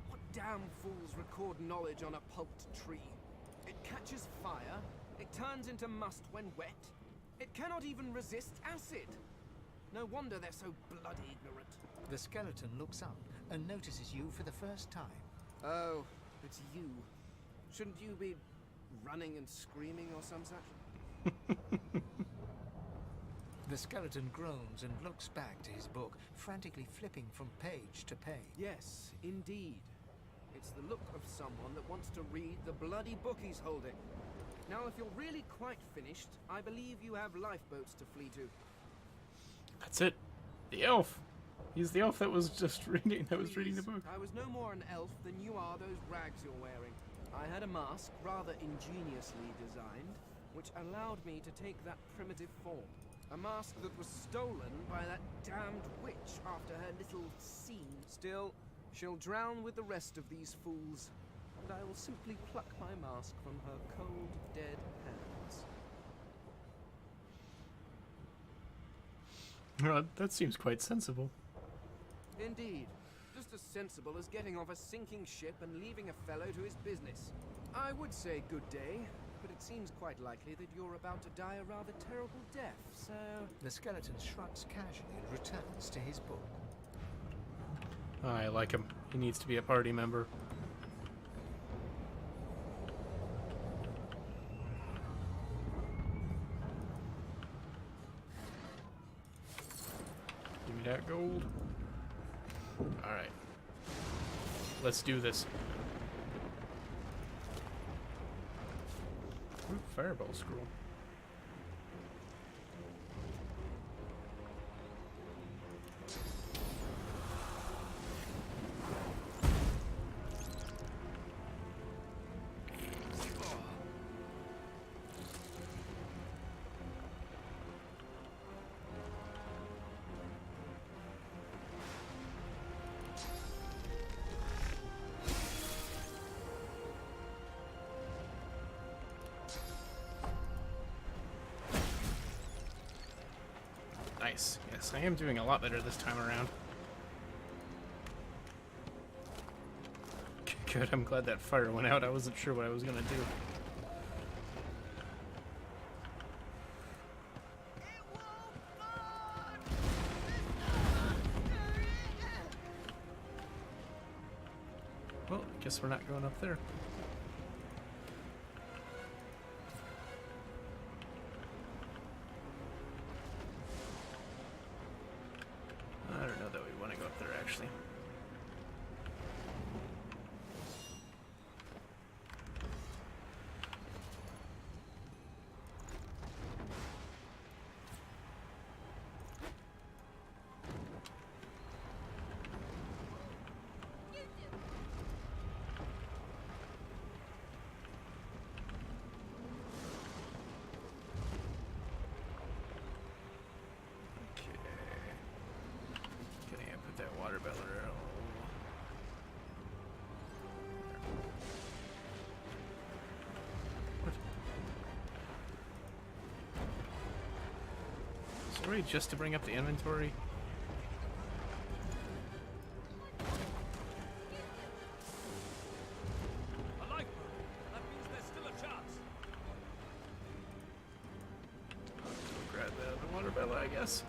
What damn fools record knowledge on a pulped tree? It catches fire, it turns into must when wet, it cannot even resist acid! No wonder they're so bloody ignorant. The skeleton looks up and notices you for the first time. Oh, it's you. Shouldn't you be running and screaming or some such? The skeleton groans and looks back to his book, frantically flipping from page to page. Yes, indeed. It's the look of someone that wants to read the bloody book he's holding. Now, if you're really quite finished, I believe you have lifeboats to flee to. That's it. The elf. He's the elf that was just reading. That was reading the book. I was no more an elf than you are those rags you're wearing. I had a mask, rather ingeniously designed, which allowed me to take that primitive form. A mask that was stolen by that damned witch after her little scene. Still, she'll drown with the rest of these fools, and I will simply pluck my mask from her cold, dead hands. That seems quite sensible. Indeed. Just as sensible as getting off a sinking ship and leaving a fellow to his business. I would say good day, but it seems quite likely that you're about to die a rather terrible death, so... The skeleton shrugs casually and returns to his book. I like him. He needs to be a party member. Give me that gold. Alright. Let's do this. Ooh, fireball scroll. Nice. Yes, I am doing a lot better this time around. Good, I'm glad that fire went out. I wasn't sure what I was gonna do. Well, I guess we're not going up there. I don't know that we want to go up there, actually. Sorry, just to bring up the inventory. I like them. That means there's still a chance. Grab the water belly, I guess.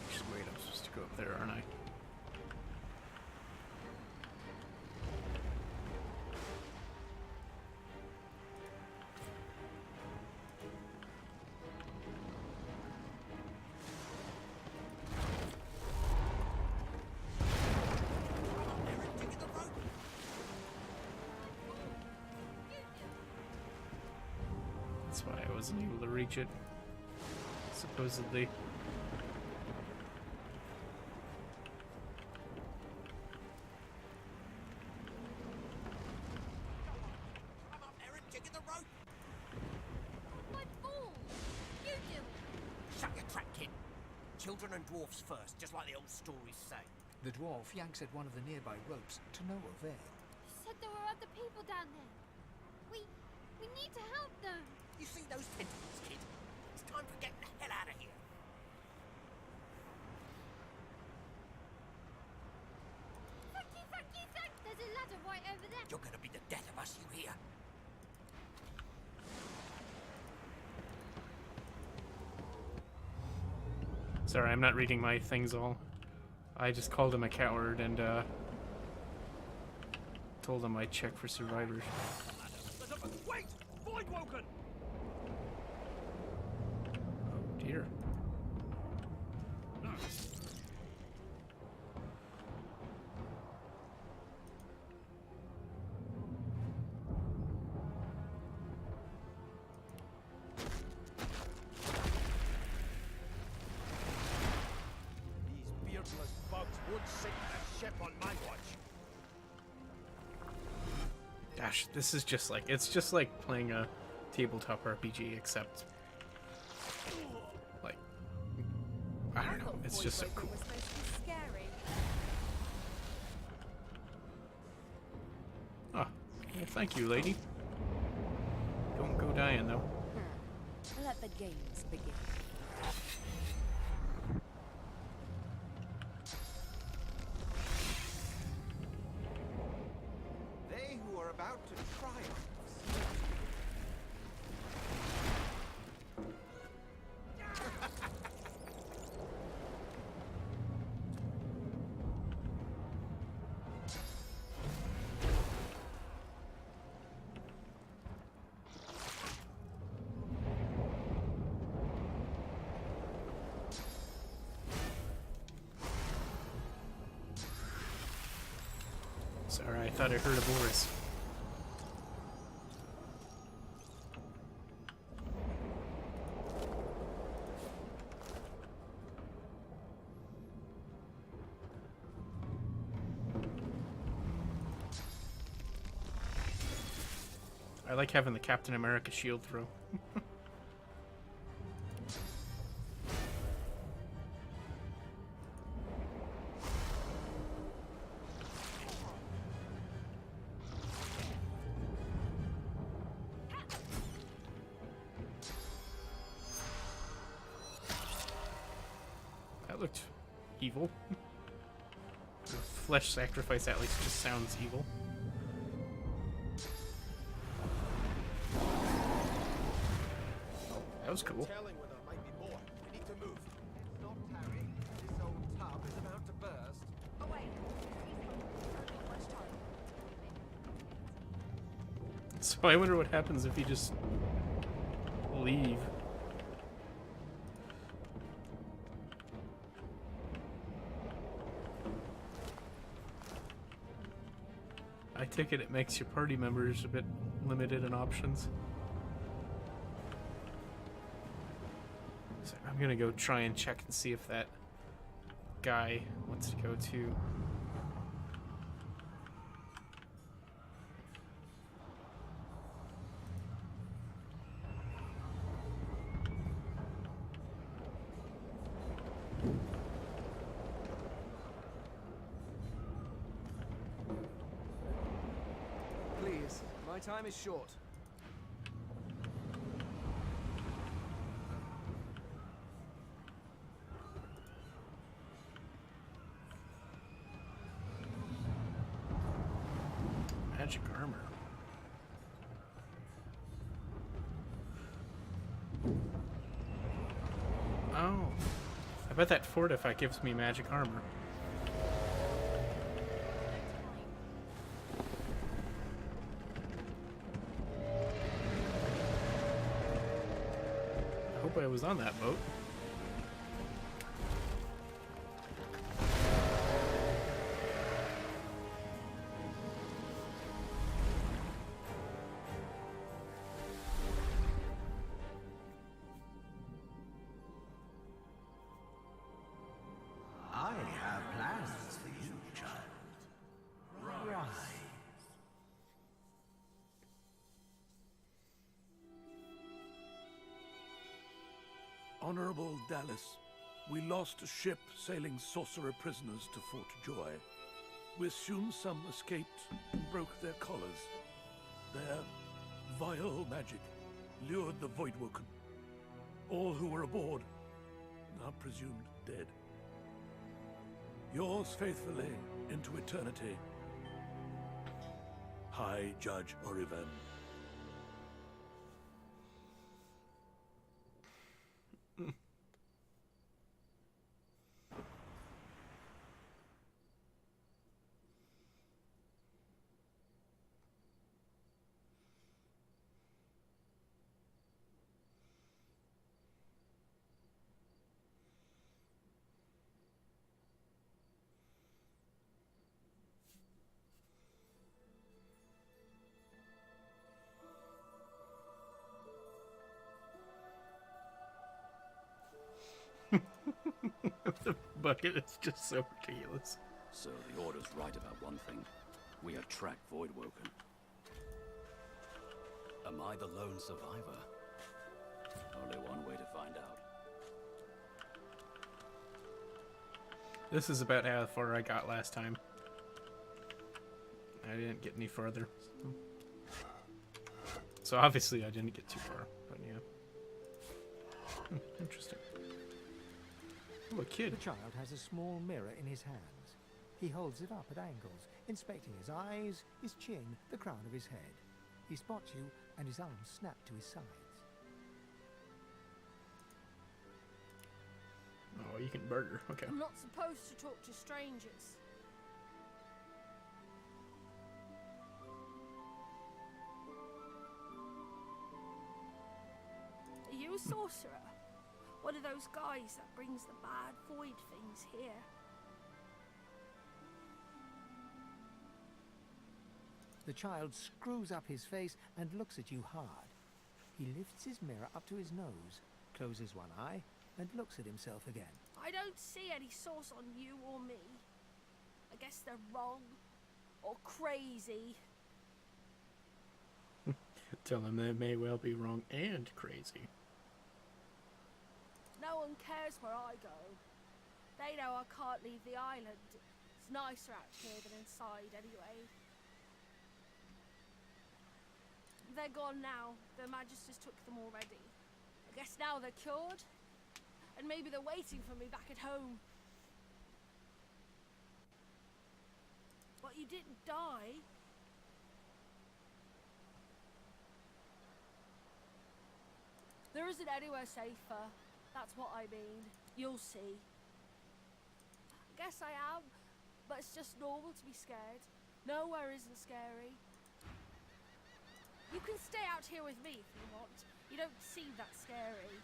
Just wait, I'm supposed to go up there, aren't I? That's why I wasn't able to reach it, supposedly. My balls! You do! Shut your trap, kid. Children and dwarfs first, just like the old stories say. The dwarf yanks at one of the nearby ropes to no avail. You said there were other people down there. We need to help them. You see those tentacles, kid? It's time for getting the hell out of here. Thank you. There's a ladder right over there. You're gonna be the death of us, you hear? Sorry, I'm not reading my things all. I just called him a coward and told him I'd check for survivors. Wait! Voidwoken! Oh dear. These beardless bugs won't sink the ship on my watch. Gosh, this is just like, it's just like playing a tabletop RPG, except, like, I don't know, it's just so cool. Was supposed to be scary. Oh, well, thank you, lady. Don't go dying, though. Let the games begin. They who are about to triumph. Sorry, I thought I heard a voice. I like having the Captain America shield throw. That looked evil. Flesh sacrifice at least just sounds evil. That was cool. Telling where there might be more. We need to move. Stop, Harry. This old tub is about to burst. Oh wait, don't much time. So I wonder what happens if you just leave. I take it makes your party members a bit limited in options. So I'm gonna go try and check and see if that guy wants to go to. Please, my time is short. Magic armor. Oh. I bet that fortify gives me magic armor. I hope I was on that boat. I have plans for you, child. Rise. Honorable Dallas, we lost a ship sailing sorcerer prisoners to Fort Joy. We assume some escaped and broke their collars. Their vile magic lured the Voidwoken. All who were aboard are presumed dead. Yours faithfully into eternity, High Judge Oriven. The bucket is just so ridiculous. So the Order's right about one thing. We attract Voidwoken. Am I the lone survivor? Only one way to find out. This is about how far I got last time. I didn't get any further. So obviously I didn't get too far, but yeah. Interesting. Oh, a kid. The child has a small mirror in his hands. He holds it up at angles, inspecting his eyes, his chin, the crown of his head. He spots you, and his arms snap to his sides. Oh, you can burger. Okay. I'm not supposed to talk to strangers. Are you a sorcerer? One of those guys that brings the bad void things here? The child screws up his face and looks at you hard. He lifts his mirror up to his nose, closes one eye, and looks at himself again. I don't see any source on you or me. I guess they're wrong or crazy. Tell them they may well be wrong and crazy. No one cares where I go. They know I can't leave the island. It's nicer out here than inside anyway. They're gone now. The Magisters took them already. I guess now they're cured. And maybe they're waiting for me back at home. you didn't die. There isn't anywhere safer. That's what I mean. You'll see. Guess I am, but it's just normal to be scared. Nowhere isn't scary. You can stay out here with me if you want. You don't seem that scary.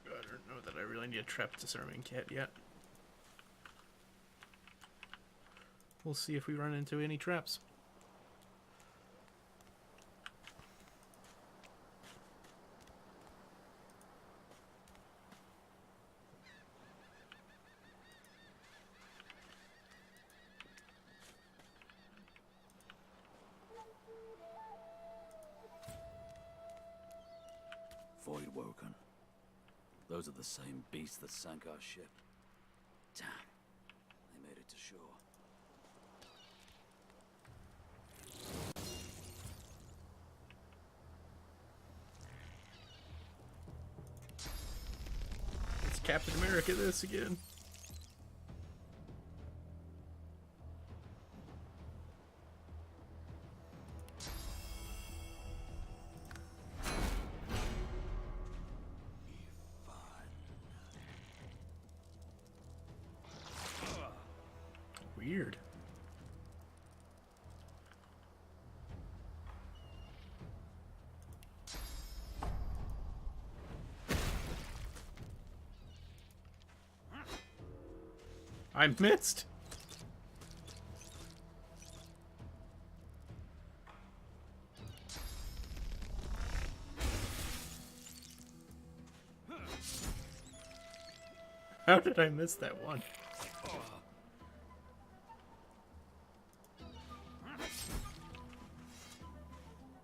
I don't know that I really need a trap disarming kit yet. We'll see if we run into any traps. Void woken. Those are the same beasts that sank our ship. Damn. They made it to shore. It's Captain America this again. Weird. I missed. How did I miss that one?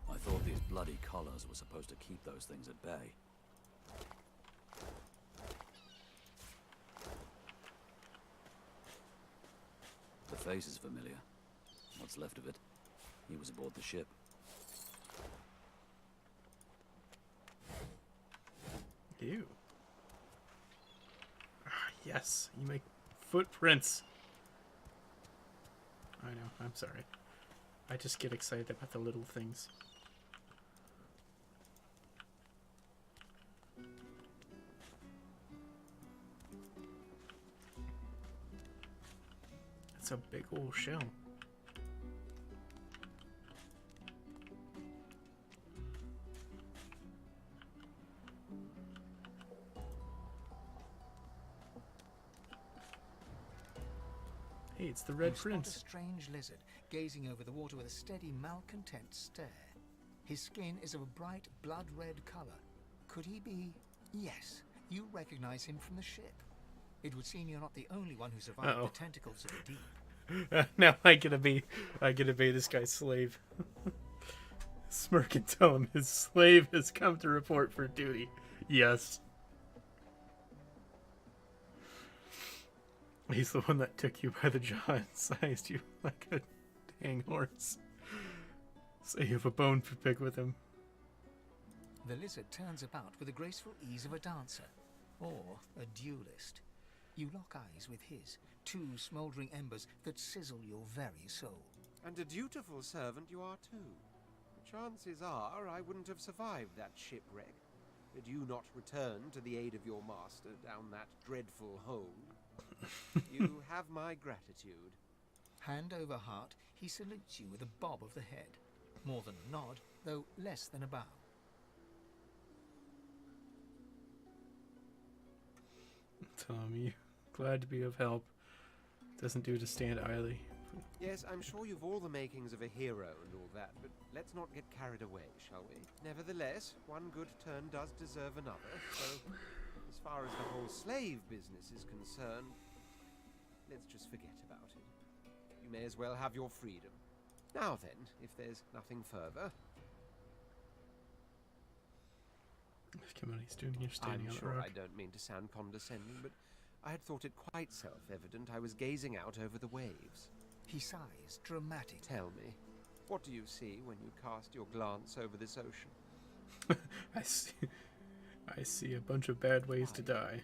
I thought these bloody collars were supposed to keep those things at bay. The face is familiar. What's left of it? He was aboard the ship. Ew. Ah, yes, you make footprints. I know, I'm sorry. I just get excited about the little things. That's a big old shell. Hey, it's the Red Prince. A strange lizard gazing over the water with a steady, malcontent stare. His skin is of a bright blood-red color. Could he be? Yes, you recognize him from the ship. It would seem you're not the only one who survived the tentacles of the deep. Now I get to be this guy's slave. Smirk and tell him his slave has come to report for duty. Yes. He's the one that took you by the jaw and sized you like a dang horse. So you have a bone to pick with him. The lizard turns about with the graceful ease of a dancer, or a duelist. You lock eyes with his, two smouldering embers that sizzle your very soul. And a dutiful servant you are too. Chances are I wouldn't have survived that shipwreck, had you not returned to the aid of your master down that dreadful hole. You have my gratitude. Hand over heart, he salutes you with a bob of the head. More than a nod, though less than a bow. Tommy, glad to be of help. Doesn't do to stand idly. Yes, I'm sure you've all the makings of a hero and all that, but let's not get carried away, shall we? Nevertheless, one good turn does deserve another, so as far as the whole slave business is concerned, let's just forget about it. You may as well have your freedom. Now then, if there's nothing further, Come on, he's doing here standing I'm on sure the rock. I don't mean to sound condescending, but I had thought it quite self-evident I was gazing out over the waves. He sighs, dramatic. Tell me, what do you see when you cast your glance over this ocean? I see a bunch of bad ways to die.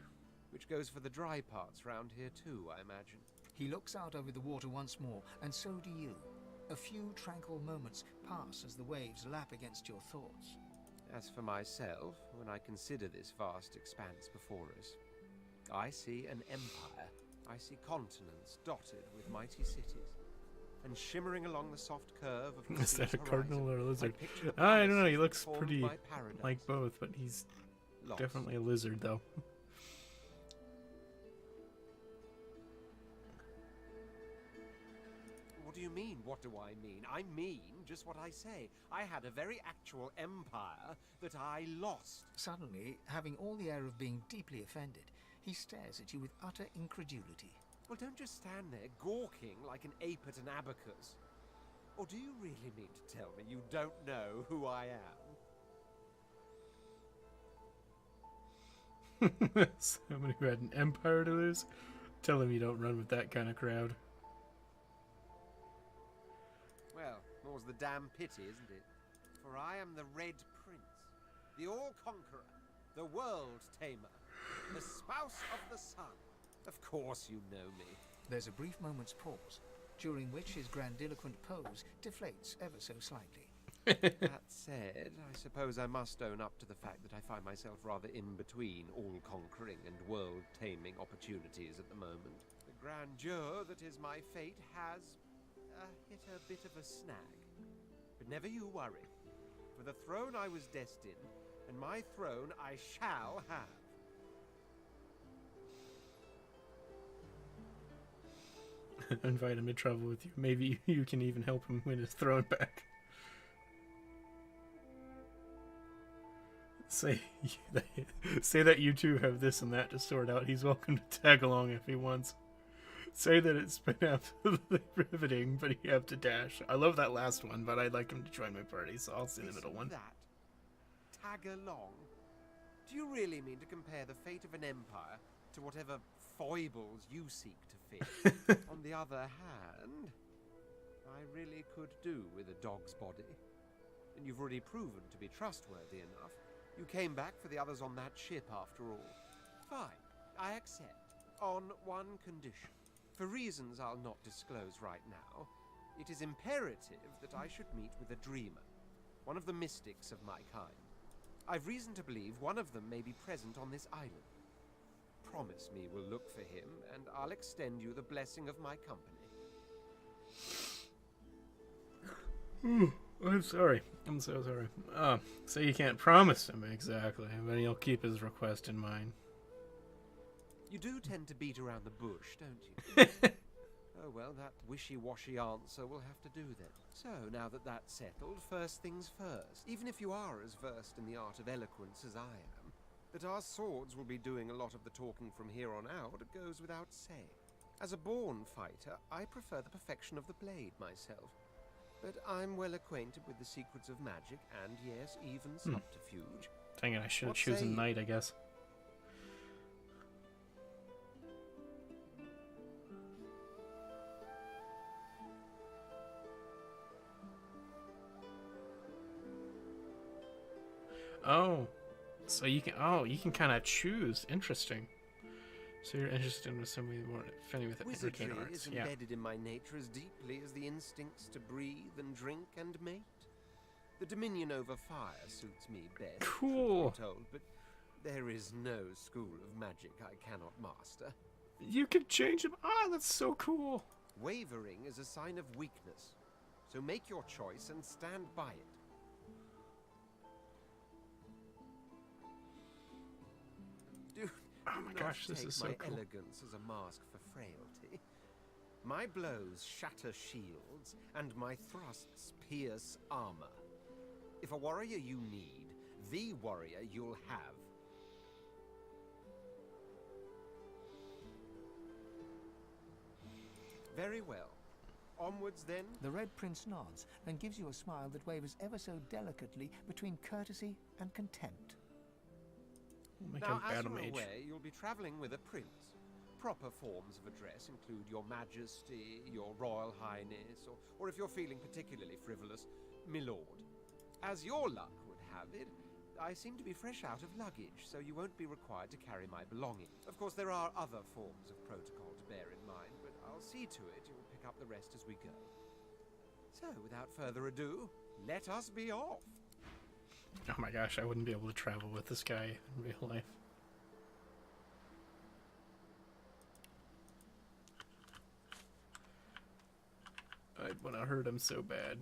Which goes for the dry parts round here too, I imagine. He looks out over the water once more, and so do you. A few tranquil moments pass as the waves lap against your thoughts. As for myself, when I consider this vast expanse before us, I see an empire. I see continents dotted with mighty cities. And shimmering along the soft curve of the Is that a sea's cardinal horizon, or a lizard? I picture the I don't know, he palaces looks formed pretty by paradise. like both, but he's Lost. definitely a lizard, though. What do you mean, what do I mean? I mean just what I say. I had a very actual empire that I lost. Suddenly, having all the air of being deeply offended, he stares at you with utter incredulity. Well, don't just stand there gawking like an ape at an abacus. Or do you really mean to tell me you don't know who I am? Somebody who had an empire to lose? Tell him you don't run with that kind of crowd. Well, more's the damn pity, isn't it? For I am the Red Prince, the All-Conqueror, the World-Tamer, the Spouse of the Sun. Of course you know me. There's a brief moment's pause, during which his grandiloquent pose deflates ever so slightly. That said, I suppose I must own up to the fact that I find myself rather in between all-conquering and world-taming opportunities at the moment. The grandeur that is my fate has hit a bit of a snag. But never you worry. For the throne I was destined, and my throne I shall have. Invite him to travel with you. Maybe you can even help him win his throne back. Say that you two have this and that to sort out. He's welcome to tag along if he wants. Say that it's been absolutely riveting, but you have to dash. I love that last one, but I'd like him to join my party, so I'll see the middle one. That? Tag along? Do you really mean to compare the fate of an empire to whatever foibles you seek to fit? On the other hand, I really could do with a dog's body. And you've already proven to be trustworthy enough. You came back for the others on that ship after all. Fine, I accept. On one condition. For reasons I'll not disclose right now, it is imperative that I should meet with a dreamer. One of the mystics of my kind. I've reason to believe one of them may be present on this island. Promise me we'll look for him, and I'll extend you the blessing of my company. I'm sorry. I'm so sorry. So you can't promise him exactly, but he'll keep his request in mind. You do tend to beat around the bush, don't you? Oh well, that wishy-washy answer will have to do then. So, now that that's settled, first things first. Even if you are as versed in the art of eloquence as I am, that our swords will be doing a lot of the talking from here on out goes without saying. As a born fighter, I prefer the perfection of the blade myself. But I'm well acquainted with the secrets of magic and, yes, even subterfuge. Dang it, I should have What chosen say you? knight, I guess. Oh, so you can kind of choose. Interesting. So you're interested in somebody more defending with Wizardry arcane arts. is Yeah. embedded in my nature as deeply as the instincts to breathe and drink and mate. The dominion over fire suits me best, Cool. truth be told, but there is no school of magic I cannot master. You can change him. Ah, that's so cool. Wavering is a sign of weakness, so make your choice and stand by it. Oh my gosh, this take is so my cool. elegance as a mask for frailty. My blows shatter shields, and my thrusts pierce armor. If a warrior you need, the warrior you'll have. Very well. Onwards then. The Red Prince nods and gives you a smile that wavers ever so delicately between courtesy and contempt. We'll make Now, a as battle you're mage. aware, you'll be travelling with a prince. Proper forms of address include Your Majesty, Your Royal Highness, or if you're feeling particularly frivolous, Milord. As your luck would have it, I seem to be fresh out of luggage, so you won't be required to carry my belongings. Of course, there are other forms of protocol to bear in mind, but I'll see to it you'll pick up the rest as we go. So, without further ado, let us be off. Oh my gosh, I wouldn't be able to travel with this guy in real life. I'd want to hurt him so bad.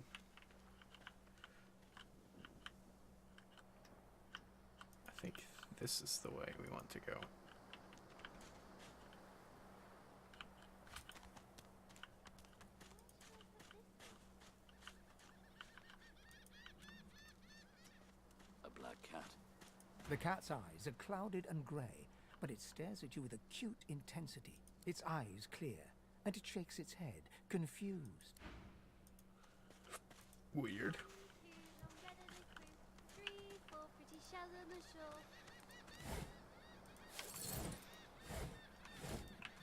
I think this is the way we want to go. A black cat. The cat's eyes are clouded and grey, but it stares at you with acute intensity. Its eyes clear, and it shakes its head, confused. Weird.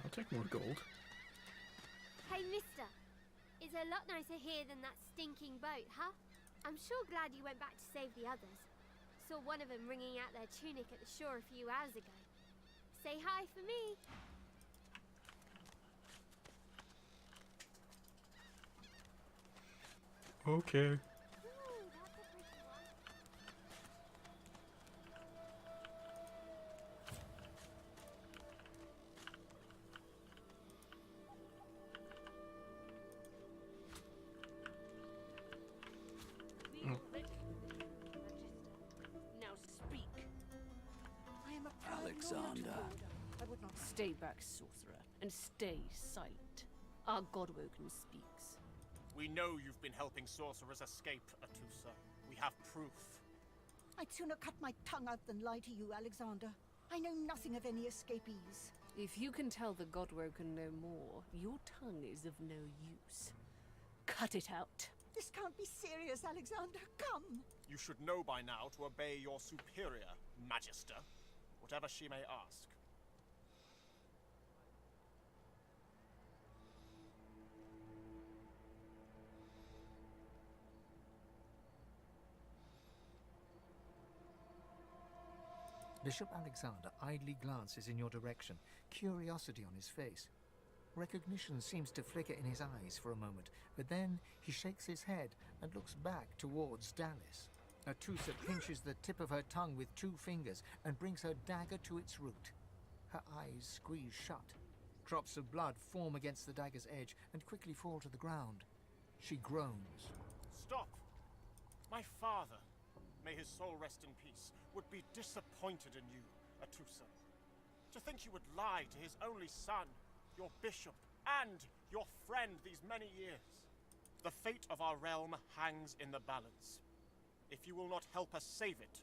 I'll take more gold. Hey, mister. It's a lot nicer here than that stinking boat, huh? I'm sure glad you went back to save the others. Saw one of them wringing out their tunic at the shore a few hours ago. Say hi for me. Okay. Now speak. I am a proud Alexander. I would not stay back, sorcerer, and stay silent. Our Godwoken speaks. We know you've been helping sorcerers escape, Atusa. We have proof. I'd sooner cut my tongue out than lie to you, Alexander. I know nothing of any escapees. If you can tell the Godwoken no more, your tongue is of no use. Cut it out. This can't be serious, Alexander. Come. You should know by now to obey your superior, Magister, whatever she may ask. Bishop Alexander idly glances in your direction, curiosity on his face. Recognition seems to flicker in his eyes for a moment, but then he shakes his head and looks back towards Dallas. Atusa pinches the tip of her tongue with 2 fingers and brings her dagger to its root. Her eyes squeeze shut. Drops of blood form against the dagger's edge and quickly fall to the ground. She groans. Stop! My father, may his soul rest in peace, would be disappointed in you, Atusa. To think you would lie to his only son, your bishop, and your friend these many years. The fate of our realm hangs in the balance. If you will not help us save it,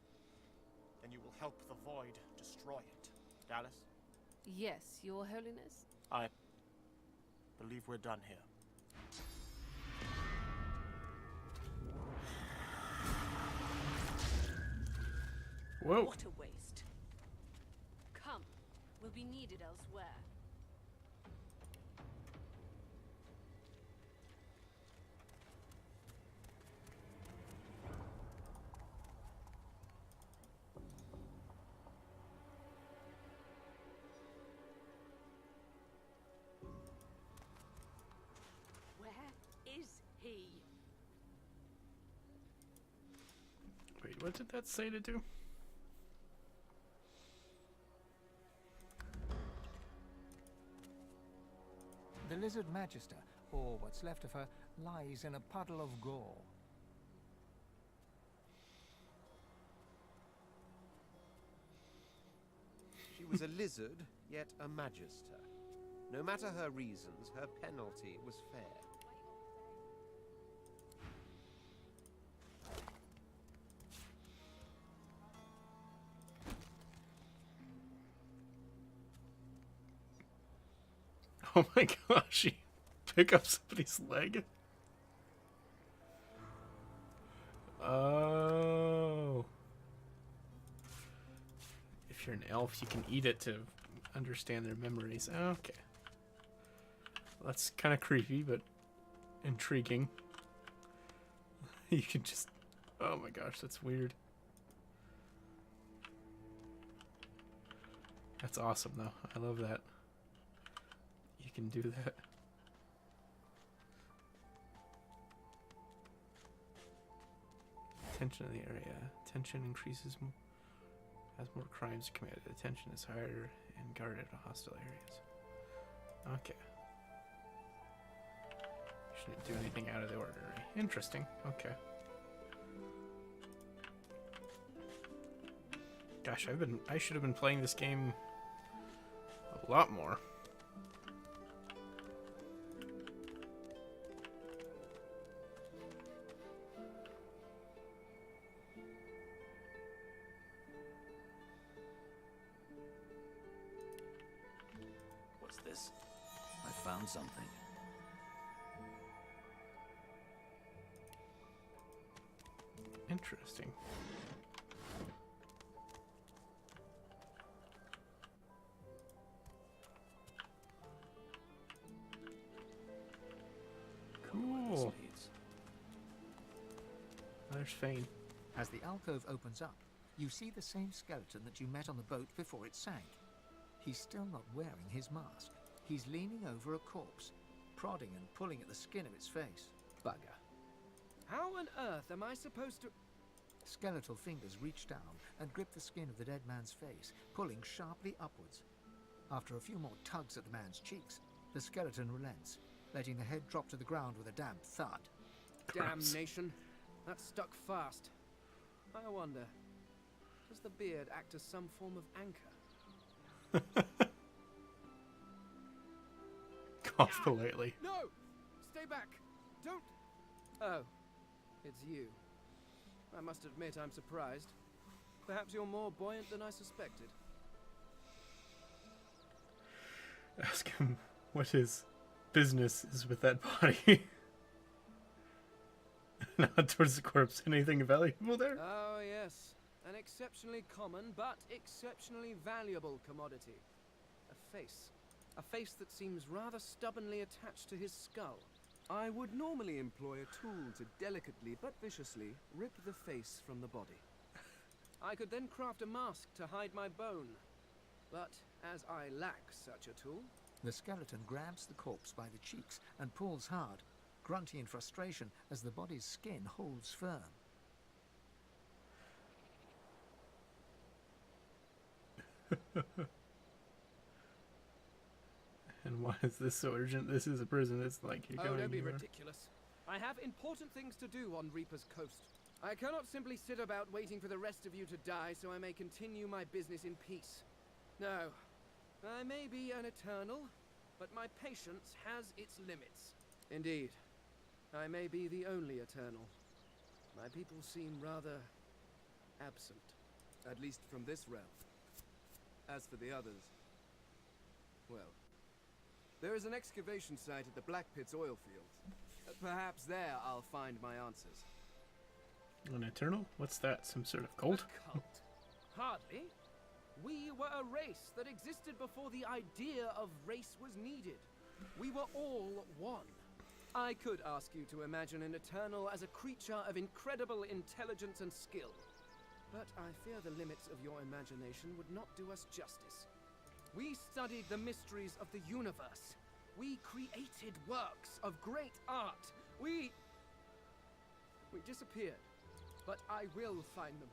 then you will help the Void destroy it. Dallas? Yes, Your Holiness? I believe we're done here. Whoa. What a waste. Come, we'll be needed elsewhere. Where is he? Wait, what did that say to do? The Lizard Magister, or what's left of her, lies in a puddle of gore. She was a lizard, yet a magister. No matter her reasons, her penalty was fair. Oh my gosh, she pick up somebody's leg. Oh. If if you're an elf, you can eat it to understand their memories. Okay. That's kind of creepy, but intriguing. You can just... Oh my gosh, that's weird. That's awesome, though. I love that. You can do that. Tension in the area. Tension increases as more crimes are committed. The tension is higher and guarded in hostile areas. Okay. Shouldn't do anything out of the ordinary. Interesting. Okay. Gosh, I should have been playing this game a lot more. What's this? I found something. Interesting. Cool. There's Fane. As the alcove opens up, you see the same skeleton that you met on the boat before it sank. He's still not wearing his mask. He's leaning over a corpse, prodding and pulling at the skin of its face. Bugger. How on earth am I supposed to... Skeletal fingers reach down and grip the skin of the dead man's face, pulling sharply upwards. After a few more tugs at the man's cheeks, the skeleton relents, letting the head drop to the ground with a damp thud. Damnation. That stuck fast. I wonder, does the beard act as some form of anchor? Cough politely. No! Stay back! Don't... Oh, it's you. I must admit I'm surprised. Perhaps you're more buoyant than I suspected. Ask him what his business is with that body. Not towards the corpse. Anything valuable there? Oh, yes. An exceptionally common, but exceptionally valuable commodity. A face. A face that seems rather stubbornly attached to his skull. I would normally employ a tool to delicately but viciously rip the face from the body. I could then craft a mask to hide my bone. But as I lack such a tool... The skeleton grabs the corpse by the cheeks and pulls hard, grunting in frustration as the body's skin holds firm. And why is this so urgent? This is a prison. It's like you're going don't be anywhere. ridiculous. I have important things to do on Reaper's Coast. I cannot simply sit about waiting for the rest of you to die so I may continue my business in peace. No. I may be an eternal, but my patience has its limits. Indeed. I may be the only eternal. My people seem rather absent. At least from this realm. As for the others... well... there is an excavation site at the Black Pit's oil fields. Perhaps there I'll find my answers. An eternal? What's that? Some sort of cult? A cult? Hardly. We were a race that existed before the idea of race was needed. We were all one. I could ask you to imagine an eternal as a creature of incredible intelligence and skill. But I fear the limits of your imagination would not do us justice. We studied the mysteries of the universe. We created works of great art. We disappeared. But I will find them.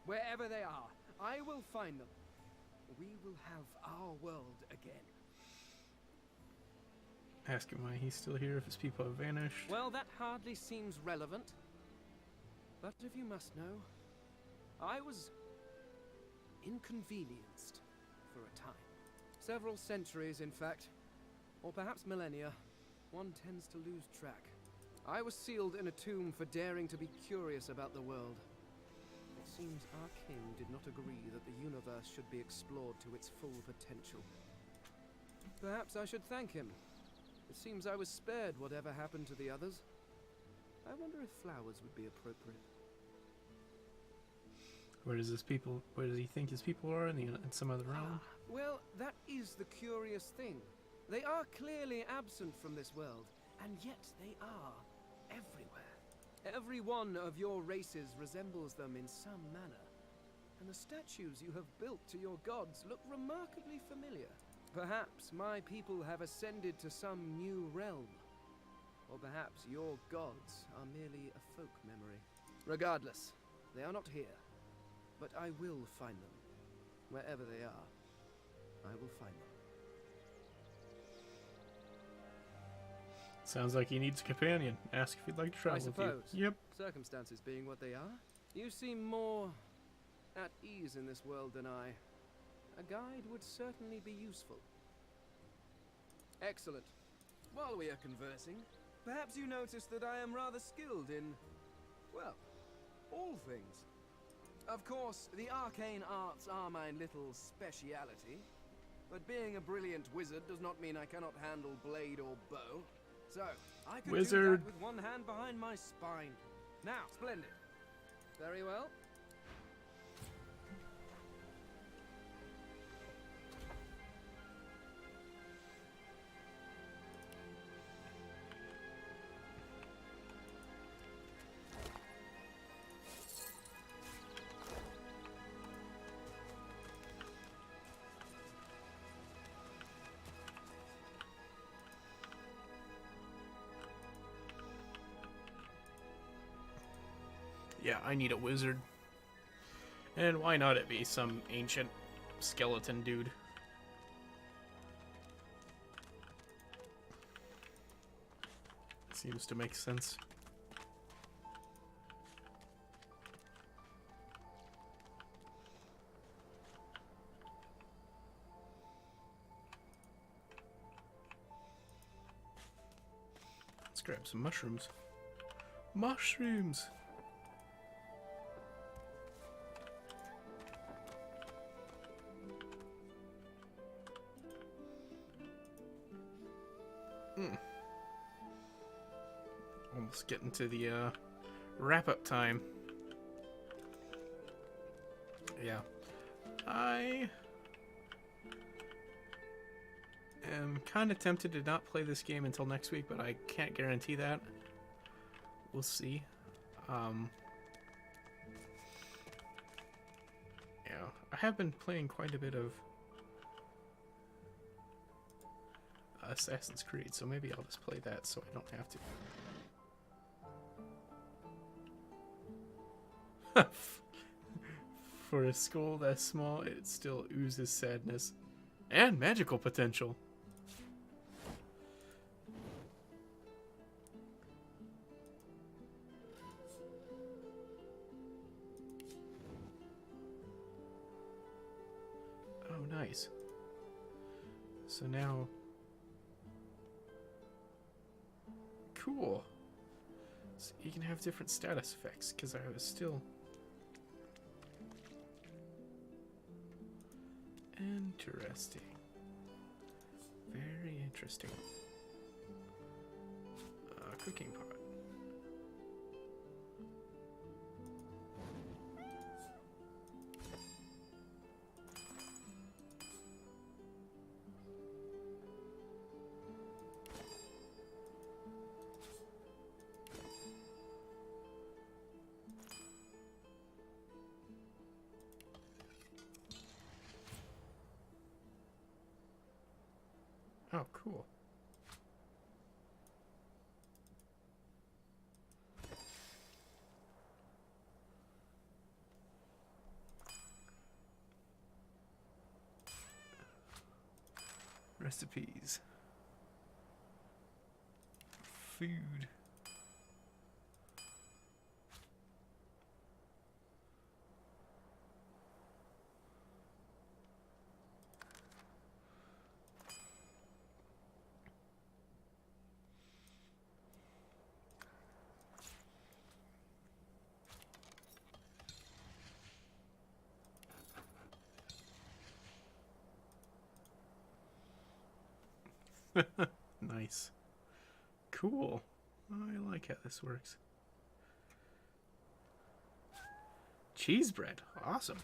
Wherever they are, I will find them. We will have our world again. Ask him why he's still here if his people have vanished. Well, that hardly seems relevant. But if you must know, I was inconvenienced for a time. Several centuries, in fact. Or perhaps millennia. One tends to lose track. I was sealed in a tomb for daring to be curious about the world. It seems our king did not agree that the universe should be explored to its full potential. Perhaps I should thank him. It seems I was spared whatever happened to the others. I wonder if flowers would be appropriate. Where does he think his people are in some other realm? Well, that is the curious thing. They are clearly absent from this world, and yet they are everywhere. Every one of your races resembles them in some manner, and the statues you have built to your gods look remarkably familiar. Perhaps my people have ascended to some new realm, or perhaps your gods are merely a folk memory. Regardless, they are not here, but I will find them. Wherever they are, I will find them. Sounds like he needs a companion. Ask if he'd like to travel I suppose. with you. Yep. Circumstances being what they are, you seem more at ease in this world than I. A guide would certainly be useful. Excellent. While we are conversing, perhaps you notice that I am rather skilled in, well, all things. Of course, the arcane arts are my little speciality, but being a brilliant wizard does not mean I cannot handle blade or bow. So, I could do that with one hand behind my spine. Now, splendid. Very well. Yeah, I need a wizard. And why not it be some ancient skeleton dude? Seems to make sense. Let's grab some mushrooms. Mushrooms! Almost getting to the wrap-up time. Yeah. I am kind of tempted to not play this game until next week, but I can't guarantee that. We'll see. Yeah, I have been playing quite a bit of Assassin's Creed, so maybe I'll just play that so I don't have to. For a skull that small, it still oozes sadness and magical potential. Oh, nice. So now... Cool. So you can have different status effects, because I was still... Interesting. Very interesting. Cooking pot. Oh, cool. Recipes. Food. Nice. Cool. I like how this works. Cheese bread. Awesome.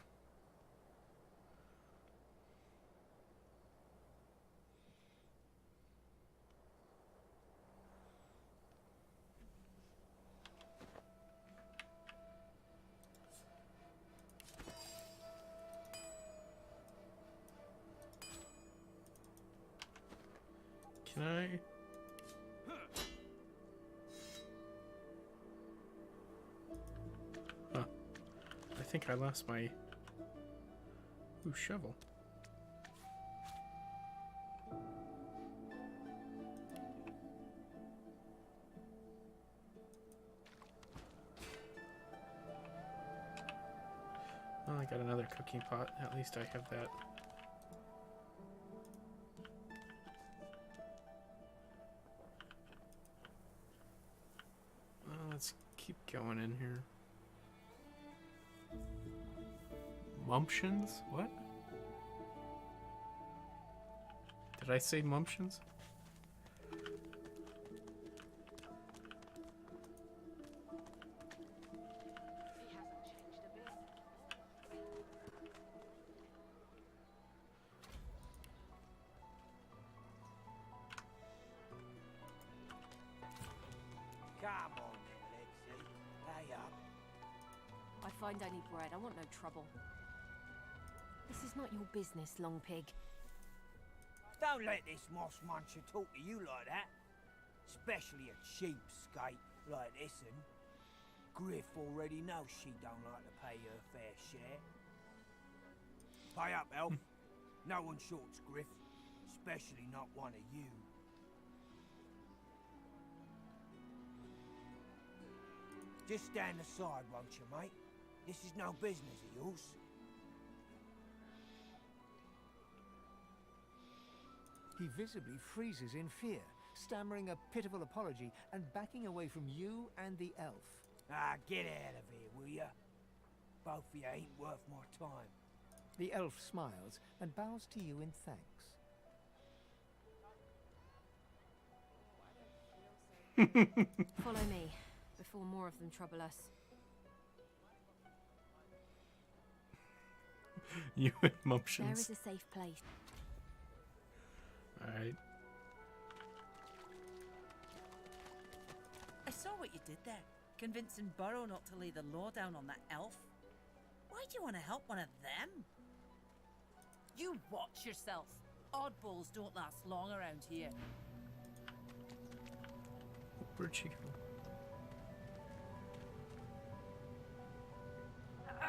Can I? Huh. I think I lost my... Ooh, shovel. Well, I got another cooking pot. At least I have that. Let's keep going in here. Mumptions? What? Did I say mumptions? Come on, Alexei. Pay up. I find I need bread. I want no trouble. This is not your business, long pig. Don't let this moss muncher talk to you like that. Especially a cheapskate like this one. Griff already knows she don't like to pay her fair share. Pay up, elf. No one shorts Griff. Especially not one of you. Just stand aside, won't you, mate? This is no business of yours. He visibly freezes in fear, stammering a pitiful apology and backing away from you and the elf. Ah, get out of here, will ya? Both of you ain't worth my time. The elf smiles and bows to you in thanks. Follow me, before more of them trouble us. You and There mumptions. is a safe place. Alright. I saw what you did there, convincing Burrow not to lay the law down on that elf. Why do you want to help one of them? You watch yourself. Oddballs don't last long around here. Where'd she go?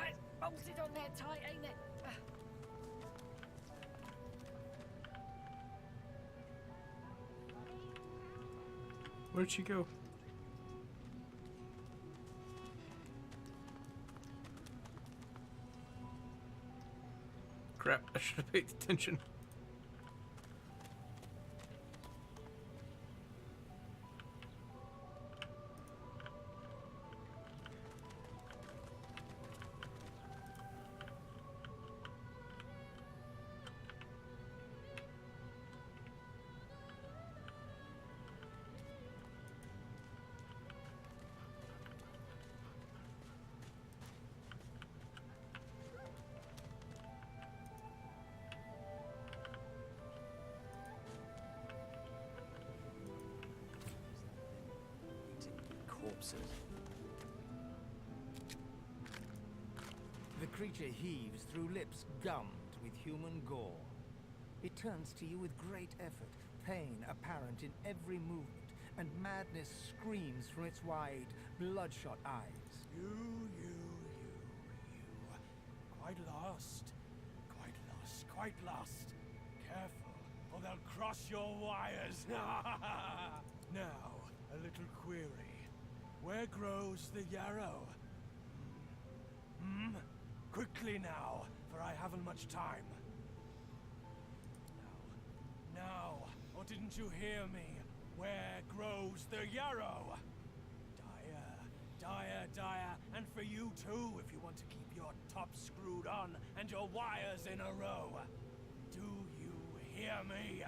It's bolted on there tight, ain't it? Where'd she go? Crap, I should have paid attention. Corpses. The creature heaves through lips gummed with human gore. It turns to you with great effort, pain apparent in every movement, and madness screams from its wide, bloodshot eyes. You. Quite lost. Quite lost. Careful, or they'll cross your wires. Now, a little query. Where grows the yarrow? Quickly now, for I haven't much time. Now, or didn't you hear me? Where grows the yarrow? Dire, and for you too, if you want to keep your top screwed on and your wires in a row. Do you hear me?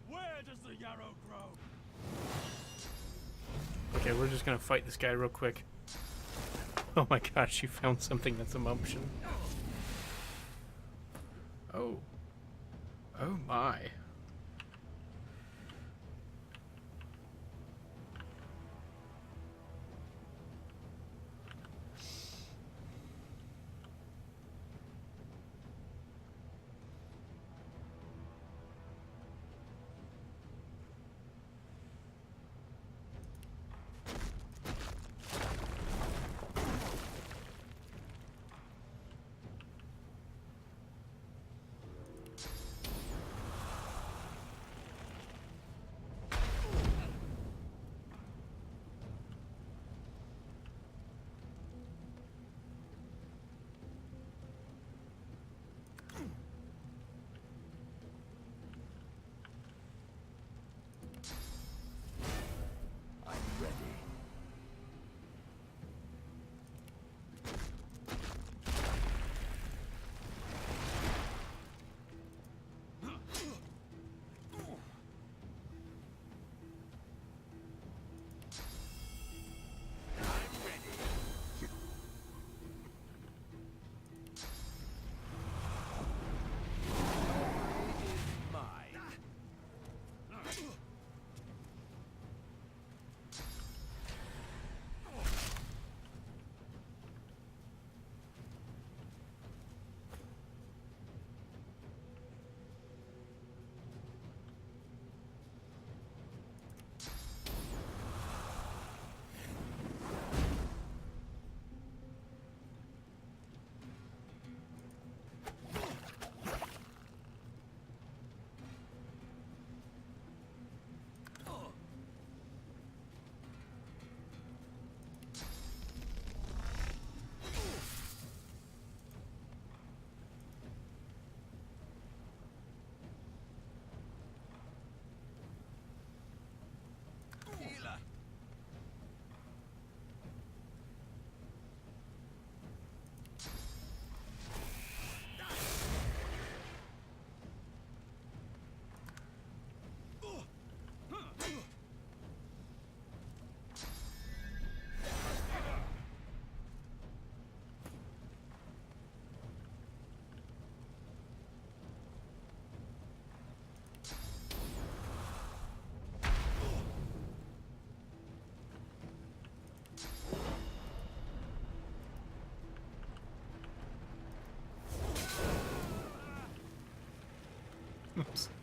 Where does the yarrow grow? we're just gonna fight this guy real quick. Oh my gosh, you found something that's a motion. Oh. Oh my.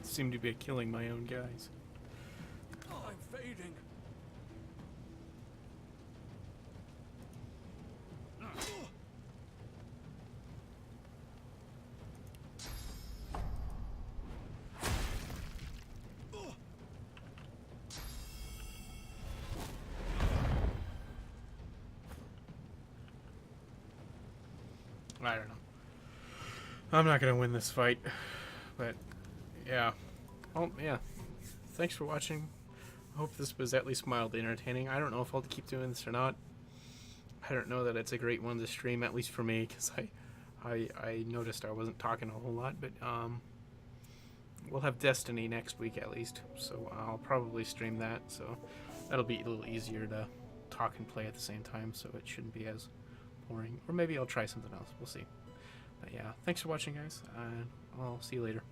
Seem to be killing my own guys. I'm fading. I don't know. I'm not gonna win this fight, but yeah. Oh yeah. Thanks for watching. I hope this was at least mildly entertaining. I don't know if I'll keep doing this or not. I don't know that it's a great one to stream, at least for me, because I noticed I wasn't talking a whole lot, but we'll have Destiny next week at least, so I'll probably stream that, so that'll be a little easier to talk and play at the same time, so it shouldn't be as boring. Or maybe I'll try something else. We'll see. But yeah, thanks for watching, guys. I'll see you later.